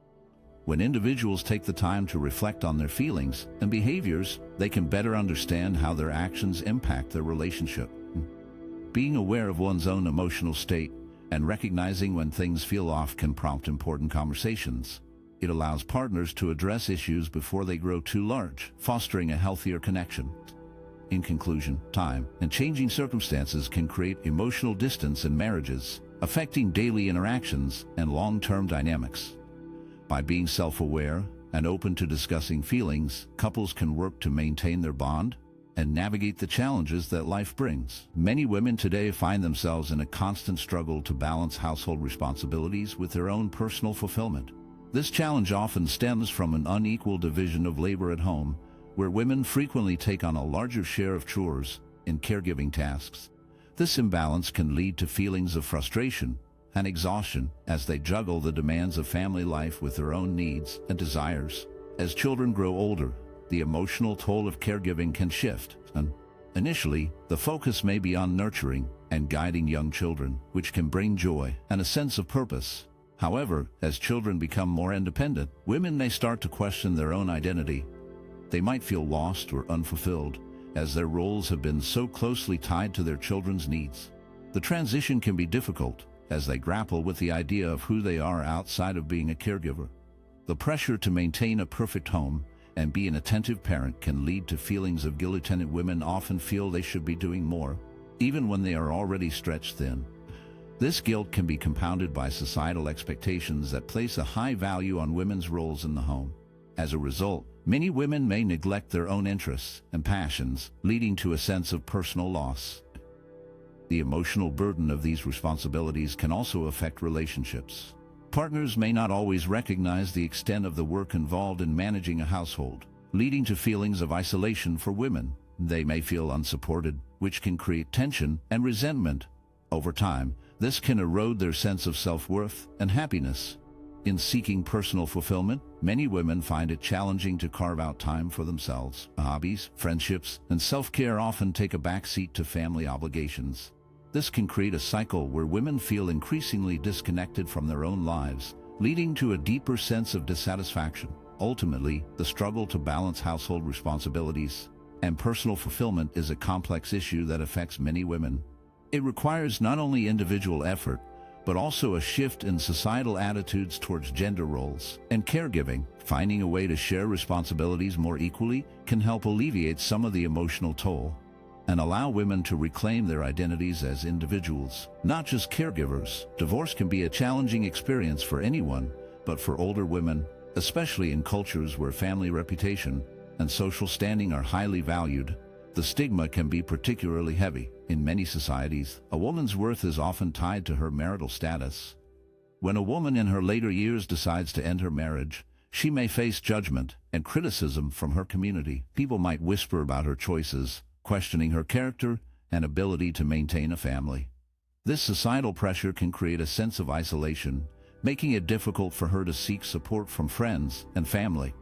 When individuals take the time to reflect on their feelings and behaviors, they can better understand how their actions impact their relationship. Being aware of one's own emotional state and recognizing when things feel off can prompt important conversations. It allows partners to address issues before they grow too large, fostering a healthier connection. In conclusion, time and changing circumstances can create emotional distance in marriages, affecting daily interactions and long-term dynamics. By being self-aware and open to discussing feelings, couples can work to maintain their bond and navigate the challenges that life brings. Many women today find themselves in a constant struggle to balance household responsibilities with their own personal fulfillment. This challenge often stems from an unequal division of labor at home, where women frequently take on a larger share of chores and caregiving tasks. This imbalance can lead to feelings of frustration and exhaustion as they juggle the demands of family life with their own needs and desires. As children grow older, the emotional toll of caregiving can shift, and initially, the focus may be on nurturing and guiding young children, which can bring joy and a sense of purpose. However, as children become more independent, women may start to question their own identity. They might feel lost or unfulfilled, as their roles have been so closely tied to their children's needs. The transition can be difficult, as they grapple with the idea of who they are outside of being a caregiver. The pressure to maintain a perfect home and be an attentive parent can lead to feelings of guilt. Women often feel they should be doing more, even when they are already stretched thin. This guilt can be compounded by societal expectations that place a high value on women's roles in the home. As a result, many women may neglect their own interests and passions, leading to a sense of personal loss. The emotional burden of these responsibilities can also affect relationships. Partners may not always recognize the extent of the work involved in managing a household, leading to feelings of isolation for women. They may feel unsupported which can create tension and resentment. Over time, this can erode their sense of self-worth and happiness. In seeking personal fulfillment, many women find it challenging to carve out time for themselves. Hobbies, friendships, and self-care often take a backseat to family obligations. This can create a cycle where women feel increasingly disconnected from their own lives, leading to a deeper sense of dissatisfaction. Ultimately, the struggle to balance household responsibilities and personal fulfillment is a complex issue that affects many women. It requires not only individual effort, but also a shift in societal attitudes towards gender roles and caregiving. Finding a way to share responsibilities more equally can help alleviate some of the emotional toll and allow women to reclaim their identities as individuals, not just caregivers. Divorce can be a challenging experience for anyone, but for older women, especially in cultures where family reputation and social standing are highly valued, the stigma can be particularly heavy. In many societies, a woman's worth is often tied to her marital status. When a woman in her later years decides to end her marriage, she may face judgment and criticism from her community. People might whisper about her choices, questioning her character and ability to maintain a family. This societal pressure can create a sense of isolation, making it difficult for her to seek support from friends and family.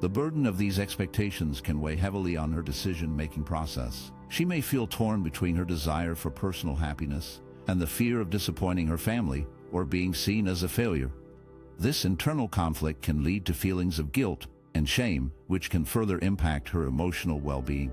The burden of these expectations can weigh heavily on her decision-making process. She may feel torn between her desire for personal happiness and the fear of disappointing her family or being seen as a failure. This internal conflict can lead to feelings of guilt and shame, which can further impact her emotional well-being.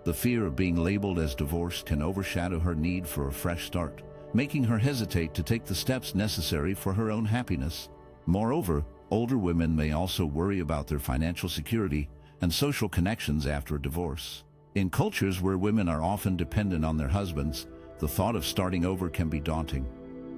The fear of being labeled as divorced can overshadow her need for a fresh start, making her hesitate to take the steps necessary for her own happiness. Moreover, older women may also worry about their financial security and social connections after a divorce. In cultures where women are often dependent on their husbands, the thought of starting over can be daunting.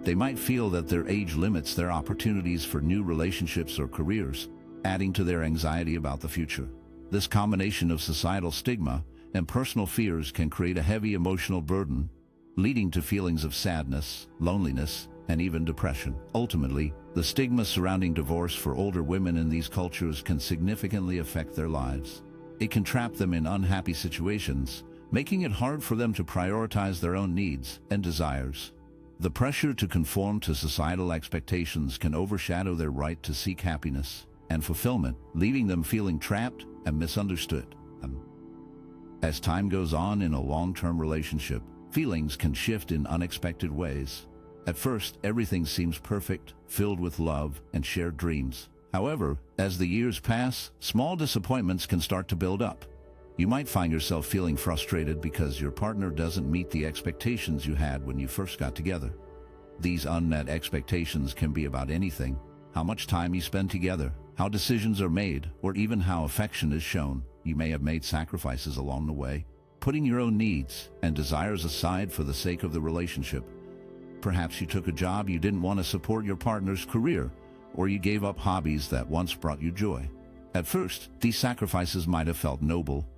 They might feel that their age limits their opportunities for new relationships or careers, adding to their anxiety about the future. This combination of societal stigma and personal fears can create a heavy emotional burden, leading to feelings of sadness, loneliness, and even depression. Ultimately, the stigma surrounding divorce for older women in these cultures can significantly affect their lives. It can trap them in unhappy situations, making it hard for them to prioritize their own needs and desires. The pressure to conform to societal expectations can overshadow their right to seek happiness and fulfillment, leaving them feeling trapped and misunderstood. As time goes on in a long-term relationship, feelings can shift in unexpected ways. At first, everything seems perfect, filled with love and shared dreams. However, as the years pass, small disappointments can start to build up. You might find yourself feeling frustrated because your partner doesn't meet the expectations you had when you first got together. These unmet expectations can be about anything: how much time you spend together, how decisions are made, or even how affection is shown. You may have made sacrifices along the way, putting your own needs and desires aside for the sake of the relationship. Perhaps you took a job you didn't want to support your partner's career, or you gave up hobbies that once brought you joy. At first, these sacrifices might have felt noble,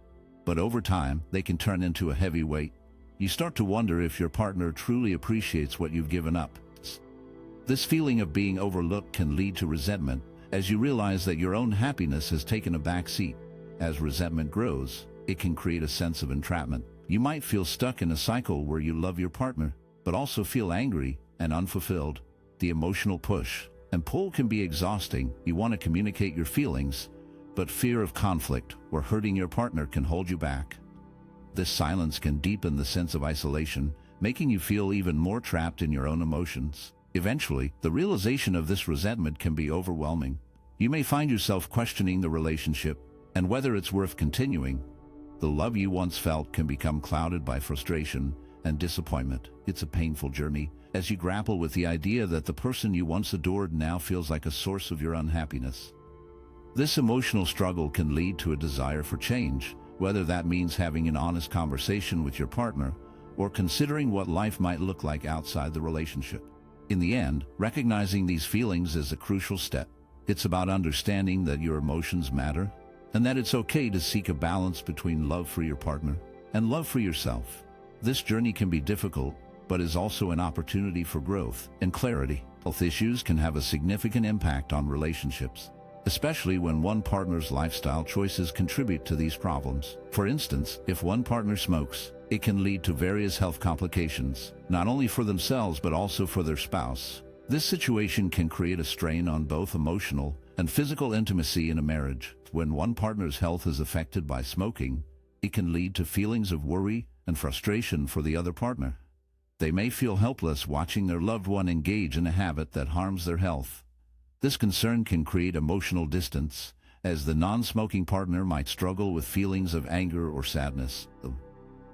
but over time, they can turn into a heavy weight. You start to wonder if your partner truly appreciates what you've given up. This feeling of being overlooked can lead to resentment, as you realize that your own happiness has taken a back seat. As resentment grows, it can create a sense of entrapment. You might feel stuck in a cycle where you love your partner, but also feel angry and unfulfilled. The emotional push and pull can be exhausting. You want to communicate your feelings, but fear of conflict or hurting your partner can hold you back. This silence can deepen the sense of isolation, making you feel even more trapped in your own emotions. Eventually, the realization of this resentment can be overwhelming. You may find yourself questioning the relationship and whether it's worth continuing. The love you once felt can become clouded by frustration and disappointment. It's a painful journey as you grapple with the idea that the person you once adored now feels like a source of your unhappiness. This emotional struggle can lead to a desire for change, whether that means having an honest conversation with your partner or considering what life might look like outside the relationship. In the end, recognizing these feelings is a crucial step. It's about understanding that your emotions matter and that it's okay to seek a balance between love for your partner and love for yourself. This journey can be difficult, but is also an opportunity for growth and clarity. Health issues can have a significant impact on relationships. especially when one partner's lifestyle choices contribute to these problems. For instance, if one partner smokes, it can lead to various health complications, not only for themselves but also for their spouse. This situation can create a strain on both emotional and physical intimacy in a marriage. When one partner's health is affected by smoking, it can lead to feelings of worry and frustration for the other partner. They may feel helpless watching their loved one engage in a habit that harms their health. This concern can create emotional distance, as the non-smoking partner might struggle with feelings of anger or sadness.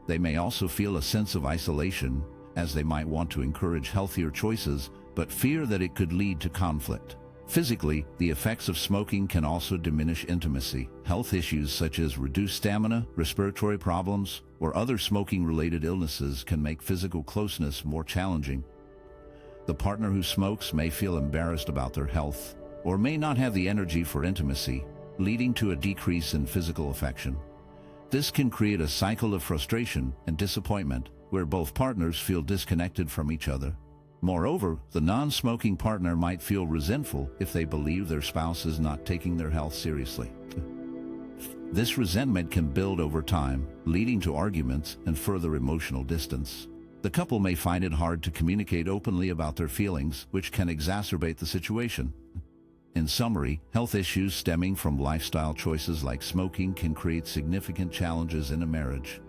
They may also feel a sense of isolation, as they might want to encourage healthier choices, but fear that it could lead to conflict. Physically, the effects of smoking can also diminish intimacy. Health issues such as reduced stamina, respiratory problems, or other smoking-related illnesses can make physical closeness more challenging. The partner who smokes may feel embarrassed about their health, or may not have the energy for intimacy, leading to a decrease in physical affection. This can create a cycle of frustration and disappointment, where both partners feel disconnected from each other. Moreover, the non-smoking partner might feel resentful if they believe their spouse is not taking their health seriously. This resentment can build over time, leading to arguments and further emotional distance. The couple may find it hard to communicate openly about their feelings, which can exacerbate the situation. In summary, health issues stemming from lifestyle choices like smoking can create significant challenges in a marriage.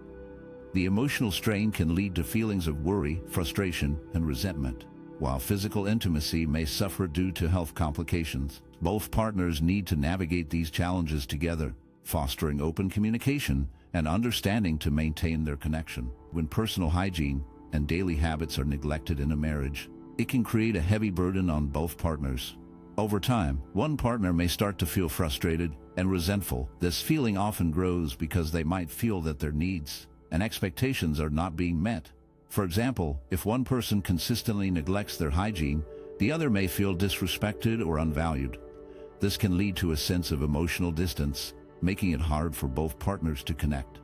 The emotional strain can lead to feelings of worry, frustration, and resentment. While physical intimacy may suffer due to health complications, both partners need to navigate these challenges together, fostering open communication and understanding to maintain their connection. When personal hygiene and daily habits are neglected in a marriage, it can create a heavy burden on both partners. Over time, one partner may start to feel frustrated and resentful. This feeling often grows because they might feel that their needs and expectations are not being met. For example, if one person consistently neglects their hygiene, the other may feel disrespected or unvalued. This can lead to a sense of emotional distance, making it hard for both partners to connect.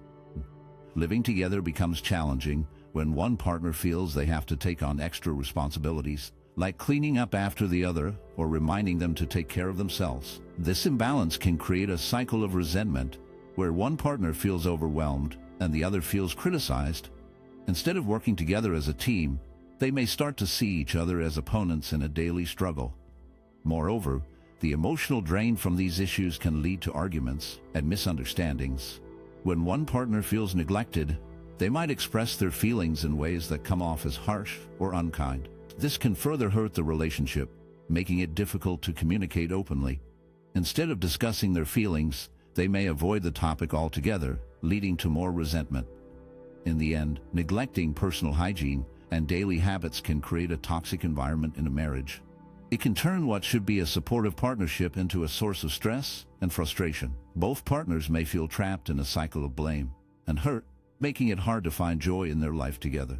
Living together becomes challenging when one partner feels they have to take on extra responsibilities, like cleaning up after the other or reminding them to take care of themselves. This imbalance can create a cycle of resentment, where one partner feels overwhelmed and the other feels criticized. Instead of working together as a team, they may start to see each other as opponents in a daily struggle. Moreover, the emotional drain from these issues can lead to arguments and misunderstandings. When one partner feels neglected, they might express their feelings in ways that come off as harsh or unkind. This can further hurt the relationship, making it difficult to communicate openly. Instead of discussing their feelings, they may avoid the topic altogether, leading to more resentment. In the end, neglecting personal hygiene and daily habits can create a toxic environment in a marriage. It can turn what should be a supportive partnership into a source of stress and frustration. Both partners may feel trapped in a cycle of blame and hurt, making it hard to find joy in their life together.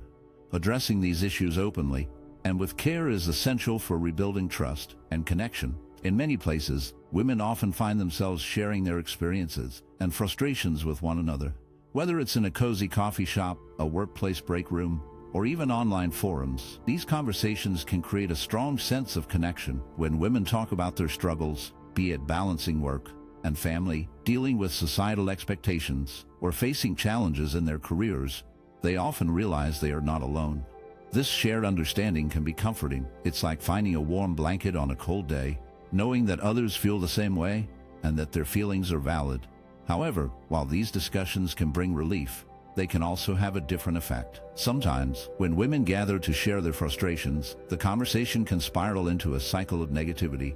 Addressing these issues openly and with care is essential for rebuilding trust and connection. In many places, women often find themselves sharing their experiences and frustrations with one another. Whether it's in a cozy coffee shop, a workplace break room, or even online forums, these conversations can create a strong sense of connection. When women talk about their struggles, be it balancing work and family, dealing with societal expectations, or facing challenges in their careers, they often realize they are not alone. This shared understanding can be comforting. It's like finding a warm blanket on a cold day, knowing that others feel the same way and that their feelings are valid. However, while these discussions can bring relief, they can also have a different effect. Sometimes, when women gather to share their frustrations, the conversation can spiral into a cycle of negativity.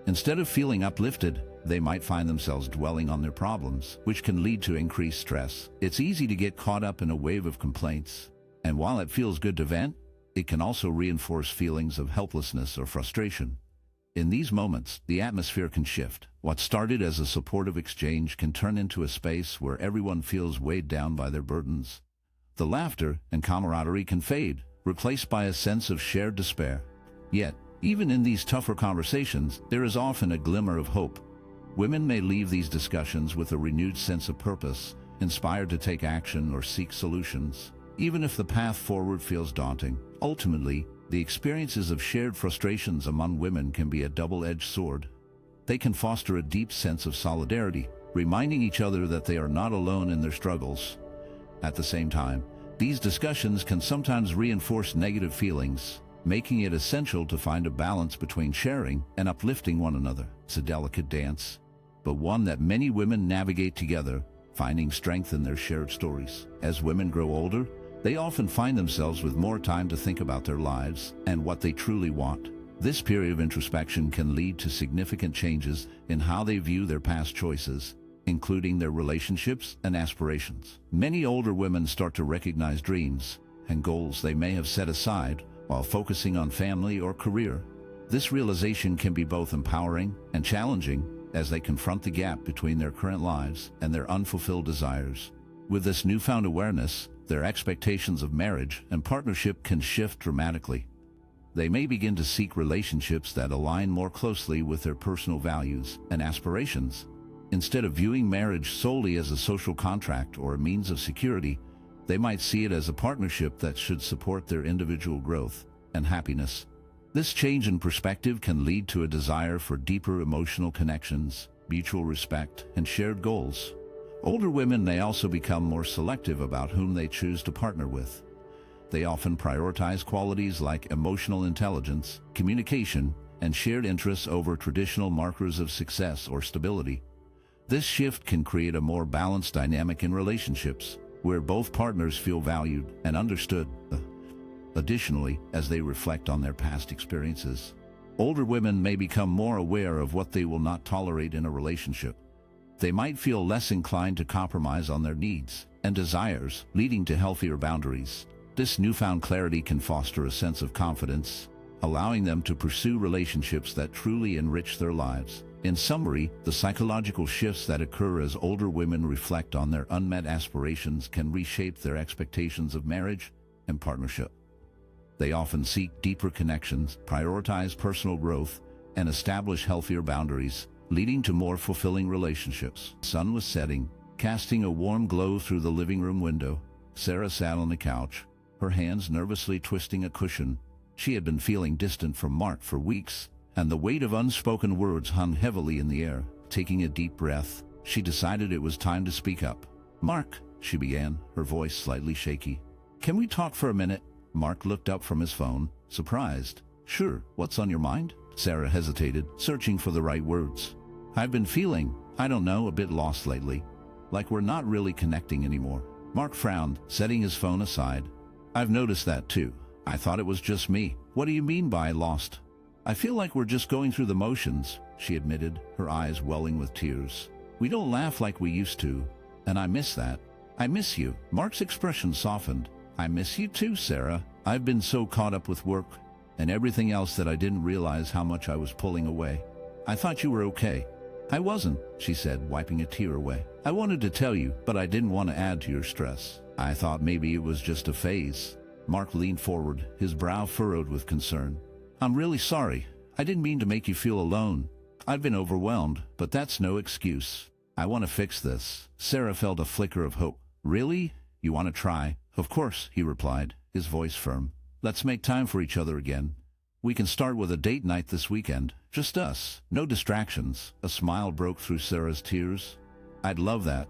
Instead of feeling uplifted, they might find themselves dwelling on their problems, which can lead to increased stress. It's easy to get caught up in a wave of complaints, and while it feels good to vent, it can also reinforce feelings of helplessness or frustration. In these moments, the atmosphere can shift. What started as a supportive exchange can turn into a space where everyone feels weighed down by their burdens. The laughter and camaraderie can fade, replaced by a sense of shared despair. Yet, even in these tougher conversations, there is often a glimmer of hope. Women may leave these discussions with a renewed sense of purpose, inspired to take action or seek solutions. Even if the path forward feels daunting, ultimately, the experiences of shared frustrations among women can be a double-edged sword. They can foster a deep sense of solidarity, reminding each other that they are not alone in their struggles. At the same time, these discussions can sometimes reinforce negative feelings, making it essential to find a balance between sharing and uplifting one another. It's a delicate dance, but one that many women navigate together, finding strength in their shared stories. As women grow older, they often find themselves with more time to think about their lives and what they truly want. This period of introspection can lead to significant changes in how they view their past choices, including their relationships and aspirations. Many older women start to recognize dreams and goals they may have set aside while focusing on family or career. This realization can be both empowering and challenging as they confront the gap between their current lives and their unfulfilled desires. With this newfound awareness, their expectations of marriage and partnership can shift dramatically. They may begin to seek relationships that align more closely with their personal values and aspirations. Instead of viewing marriage solely as a social contract or a means of security, they might see it as a partnership that should support their individual growth and happiness. This change in perspective can lead to a desire for deeper emotional connections, mutual respect, and shared goals. Older women may also become more selective about whom they choose to partner with. They often prioritize qualities like emotional intelligence, communication, and shared interests over traditional markers of success or stability. This shift can create a more balanced dynamic in relationships, where both partners feel valued and understood. Additionally, as they reflect on their past experiences, older women may become more aware of what they will not tolerate in a relationship. They might feel less inclined to compromise on their needs and desires, leading to healthier boundaries. This newfound clarity can foster a sense of confidence, allowing them to pursue relationships that truly enrich their lives. In summary, the psychological shifts that occur as older women reflect on their unmet aspirations can reshape their expectations of marriage and partnership. They often seek deeper connections, prioritize personal growth, and establish healthier boundaries, leading to more fulfilling relationships. The sun was setting, casting a warm glow through the living room window. Sarah sat on the couch, her hands nervously twisting a cushion. She had been feeling distant from Mark for weeks, and the weight of unspoken words hung heavily in the air. Taking a deep breath, she decided it was time to speak up. "Mark," she began, her voice slightly shaky. "Can we talk for a minute?" Mark looked up from his phone, surprised. "Sure, what's on your mind?" Sarah hesitated, searching for the right words. "I've been feeling, I don't know, a bit lost lately. Like we're not really connecting anymore." Mark frowned, setting his phone aside. "I've noticed that too. I thought it was just me." "What do you mean by lost?" "I feel like we're just going through the motions," she admitted, her eyes welling with tears. "We don't laugh like we used to, and I miss that." "I miss you." Mark's expression softened. "I miss you too, Sarah. I've been so caught up with work and everything else that I didn't realize how much I was pulling away. I thought you were okay." "I wasn't," she said, wiping a tear away. "I wanted to tell you, but I didn't want to add to your stress. I thought maybe it was just a phase." Mark leaned forward, his brow furrowed with concern. "I'm really sorry. I didn't mean to make you feel alone. I've been overwhelmed, but that's no excuse. I want to fix this." Sarah felt a flicker of hope. "Really? You want to try?" "Of course," he replied, his voice firm. "Let's make time for each other again. We can start with a date night this weekend. Just us. No distractions." A smile broke through Sarah's tears. "I'd love that.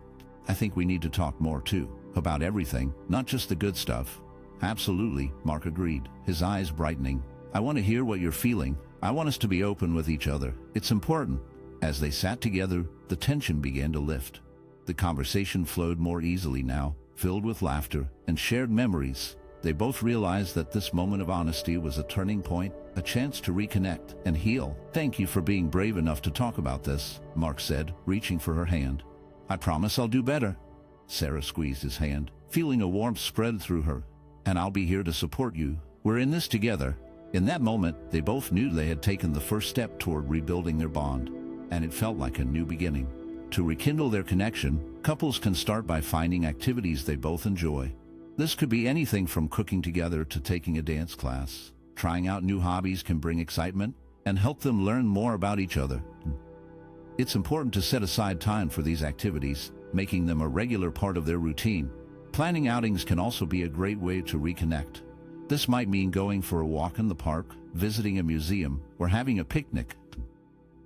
I think we need to talk more too. About everything, not just the good stuff." "Absolutely," Mark agreed, his eyes brightening. "I want to hear what you're feeling. I want us to be open with each other. It's important." As they sat together, the tension began to lift. The conversation flowed more easily now, filled with laughter and shared memories. They both realized that this moment of honesty was a turning point, a chance to reconnect and heal. "Thank you for being brave enough to talk about this," Mark said, reaching for her hand. "I promise I'll do better." Sarah squeezed his hand, feeling a warmth spread through her. "And I'll be here to support you. We're in this together." In that moment, they both knew they had taken the first step toward rebuilding their bond, and it felt like a new beginning. To rekindle their connection, couples can start by finding activities they both enjoy. This could be anything from cooking together to taking a dance class. Trying out new hobbies can bring excitement and help them learn more about each other. It's important to set aside time for these activities, making them a regular part of their routine. Planning outings can also be a great way to reconnect. This might mean going for a walk in the park, visiting a museum, or having a picnic.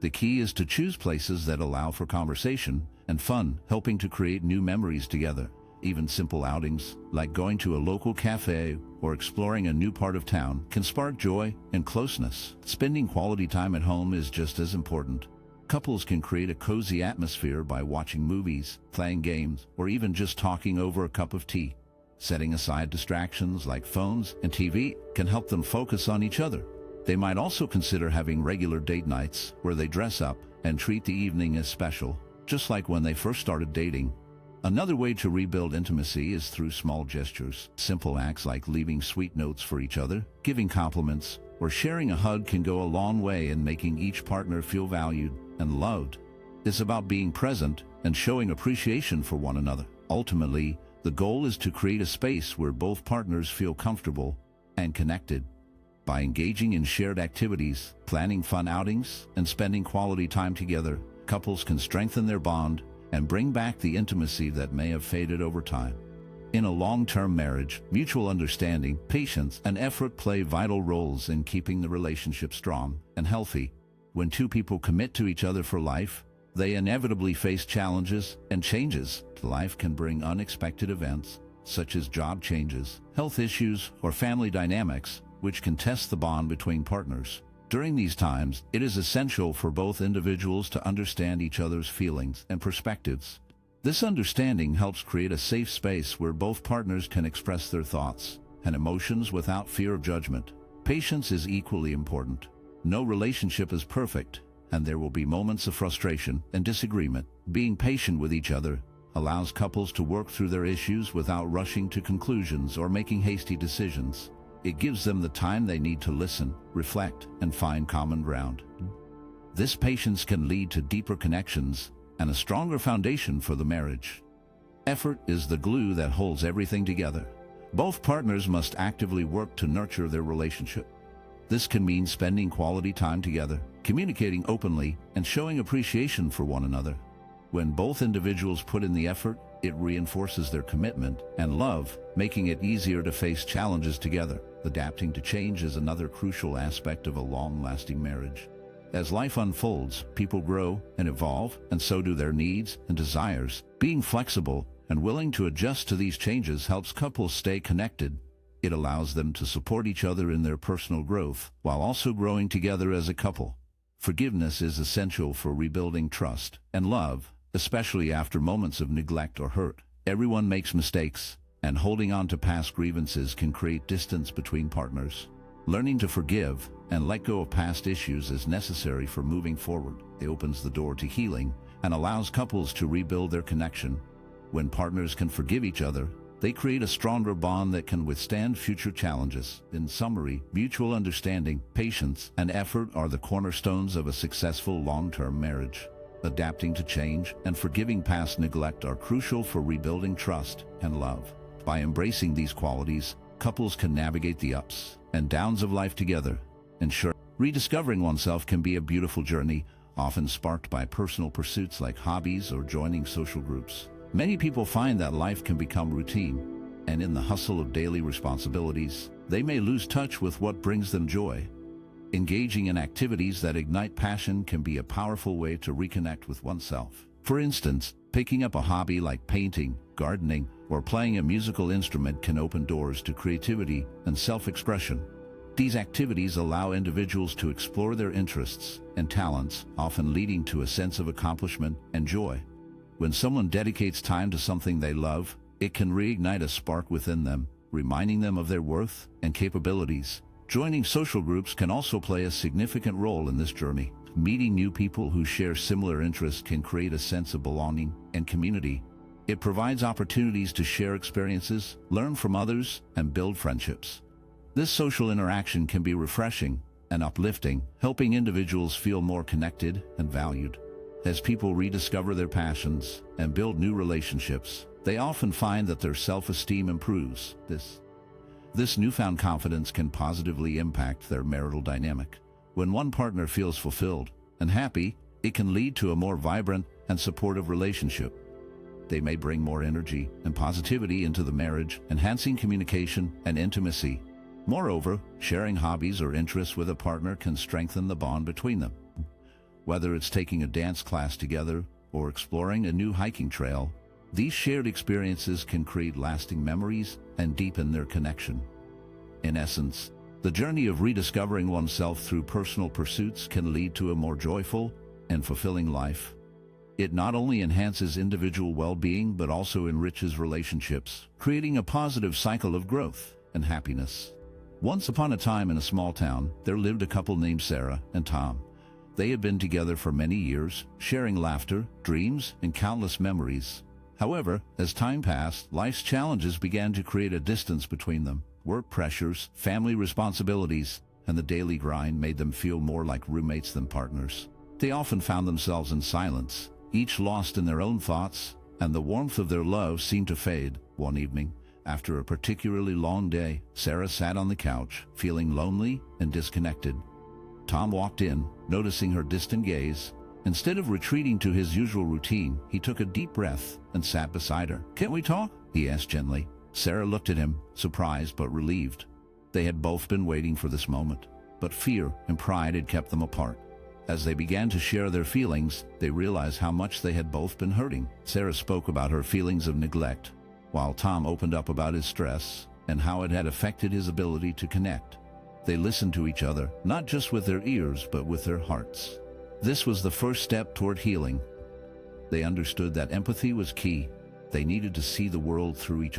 The key is to choose places that allow for conversation and fun, helping to create new memories together. Even simple outings, like going to a local cafe or exploring a new part of town, can spark joy and closeness. Spending quality time at home is just as important. Couples can create a cozy atmosphere by watching movies, playing games, or even just talking over a cup of tea. Setting aside distractions like phones and TV can help them focus on each other. They might also consider having regular date nights where they dress up and treat the evening as special, just like when they first started dating. Another way to rebuild intimacy is through small gestures. Simple acts like leaving sweet notes for each other, giving compliments, or sharing a hug can go a long way in making each partner feel valued and loved. It's about being present and showing appreciation for one another. Ultimately, the goal is to create a space where both partners feel comfortable and connected. By engaging in shared activities, planning fun outings, and spending quality time together, couples can strengthen their bond and bring back the intimacy that may have faded over time. In a long-term marriage, mutual understanding, patience, and effort play vital roles in keeping the relationship strong and healthy. When two people commit to each other for life, they inevitably face challenges and changes. Life can bring unexpected events, such as job changes, health issues, or family dynamics, which can test the bond between partners. During these times, it is essential for both individuals to understand each other's feelings and perspectives. This understanding helps create a safe space where both partners can express their thoughts and emotions without fear of judgment. Patience is equally important. No relationship is perfect, and there will be moments of frustration and disagreement. Being patient with each other allows couples to work through their issues without rushing to conclusions or making hasty decisions. It gives them the time they need to listen, reflect, and find common ground. This patience can lead to deeper connections and a stronger foundation for the marriage. Effort is the glue that holds everything together. Both partners must actively work to nurture their relationship. This can mean spending quality time together, communicating openly, and showing appreciation for one another. When both individuals put in the effort, it reinforces their commitment and love, making it easier to face challenges together. Adapting to change is another crucial aspect of a long-lasting marriage. As life unfolds, people grow and evolve, and so do their needs and desires. Being flexible and willing to adjust to these changes helps couples stay connected. It allows them to support each other in their personal growth, while also growing together as a couple. Forgiveness is essential for rebuilding trust and love, especially after moments of neglect or hurt. Everyone makes mistakes, and holding on to past grievances can create distance between partners. Learning to forgive and let go of past issues is necessary for moving forward. It opens the door to healing and allows couples to rebuild their connection. When partners can forgive each other, they create a stronger bond that can withstand future challenges. In summary, mutual understanding, patience, and effort are the cornerstones of a successful long-term marriage. Adapting to change and forgiving past neglect are crucial for rebuilding trust and love. By embracing these qualities, couples can navigate the ups and downs of life together. Rediscovering oneself can be a beautiful journey, often sparked by personal pursuits like hobbies or joining social groups. Many people find that life can become routine, and in the hustle of daily responsibilities, they may lose touch with what brings them joy. Engaging in activities that ignite passion can be a powerful way to reconnect with oneself. For instance, picking up a hobby like painting, gardening, or playing a musical instrument can open doors to creativity and self-expression. These activities allow individuals to explore their interests and talents, often leading to a sense of accomplishment and joy. When someone dedicates time to something they love, it can reignite a spark within them, reminding them of their worth and capabilities. Joining social groups can also play a significant role in this journey. Meeting new people who share similar interests can create a sense of belonging and community. It provides opportunities to share experiences, learn from others, and build friendships. This social interaction can be refreshing and uplifting, helping individuals feel more connected and valued. As people rediscover their passions and build new relationships, they often find that their self-esteem improves. This newfound confidence can positively impact their marital dynamic. When one partner feels fulfilled and happy, it can lead to a more vibrant and supportive relationship. They may bring more energy and positivity into the marriage, enhancing communication and intimacy. Moreover, sharing hobbies or interests with a partner can strengthen the bond between them. Whether it's taking a dance class together or exploring a new hiking trail, these shared experiences can create lasting memories and deepen their connection. In essence, the journey of rediscovering oneself through personal pursuits can lead to a more joyful and fulfilling life. It not only enhances individual well-being but also enriches relationships, creating a positive cycle of growth and happiness. Once upon a time in a small town, there lived a couple named Sarah and Tom. They had been together for many years, sharing laughter, dreams, and countless memories. However, as time passed, life's challenges began to create a distance between them. Work pressures, family responsibilities, and the daily grind made them feel more like roommates than partners. They often found themselves in silence, each lost in their own thoughts, and the warmth of their love seemed to fade. One evening, after a particularly long day, Sarah sat on the couch, feeling lonely and disconnected. Tom walked in, noticing her distant gaze. Instead of retreating to his usual routine, he took a deep breath and sat beside her. "Can't we talk?" he asked gently. Sarah looked at him, surprised but relieved. They had both been waiting for this moment, but fear and pride had kept them apart. As they began to share their feelings, they realized how much they had both been hurting. Sarah spoke about her feelings of neglect, while Tom opened up about his stress and how it had affected his ability to connect. They listened to each other, not just with their ears, but with their hearts. This was the first step toward healing. They understood that empathy was key. They needed to see the world through each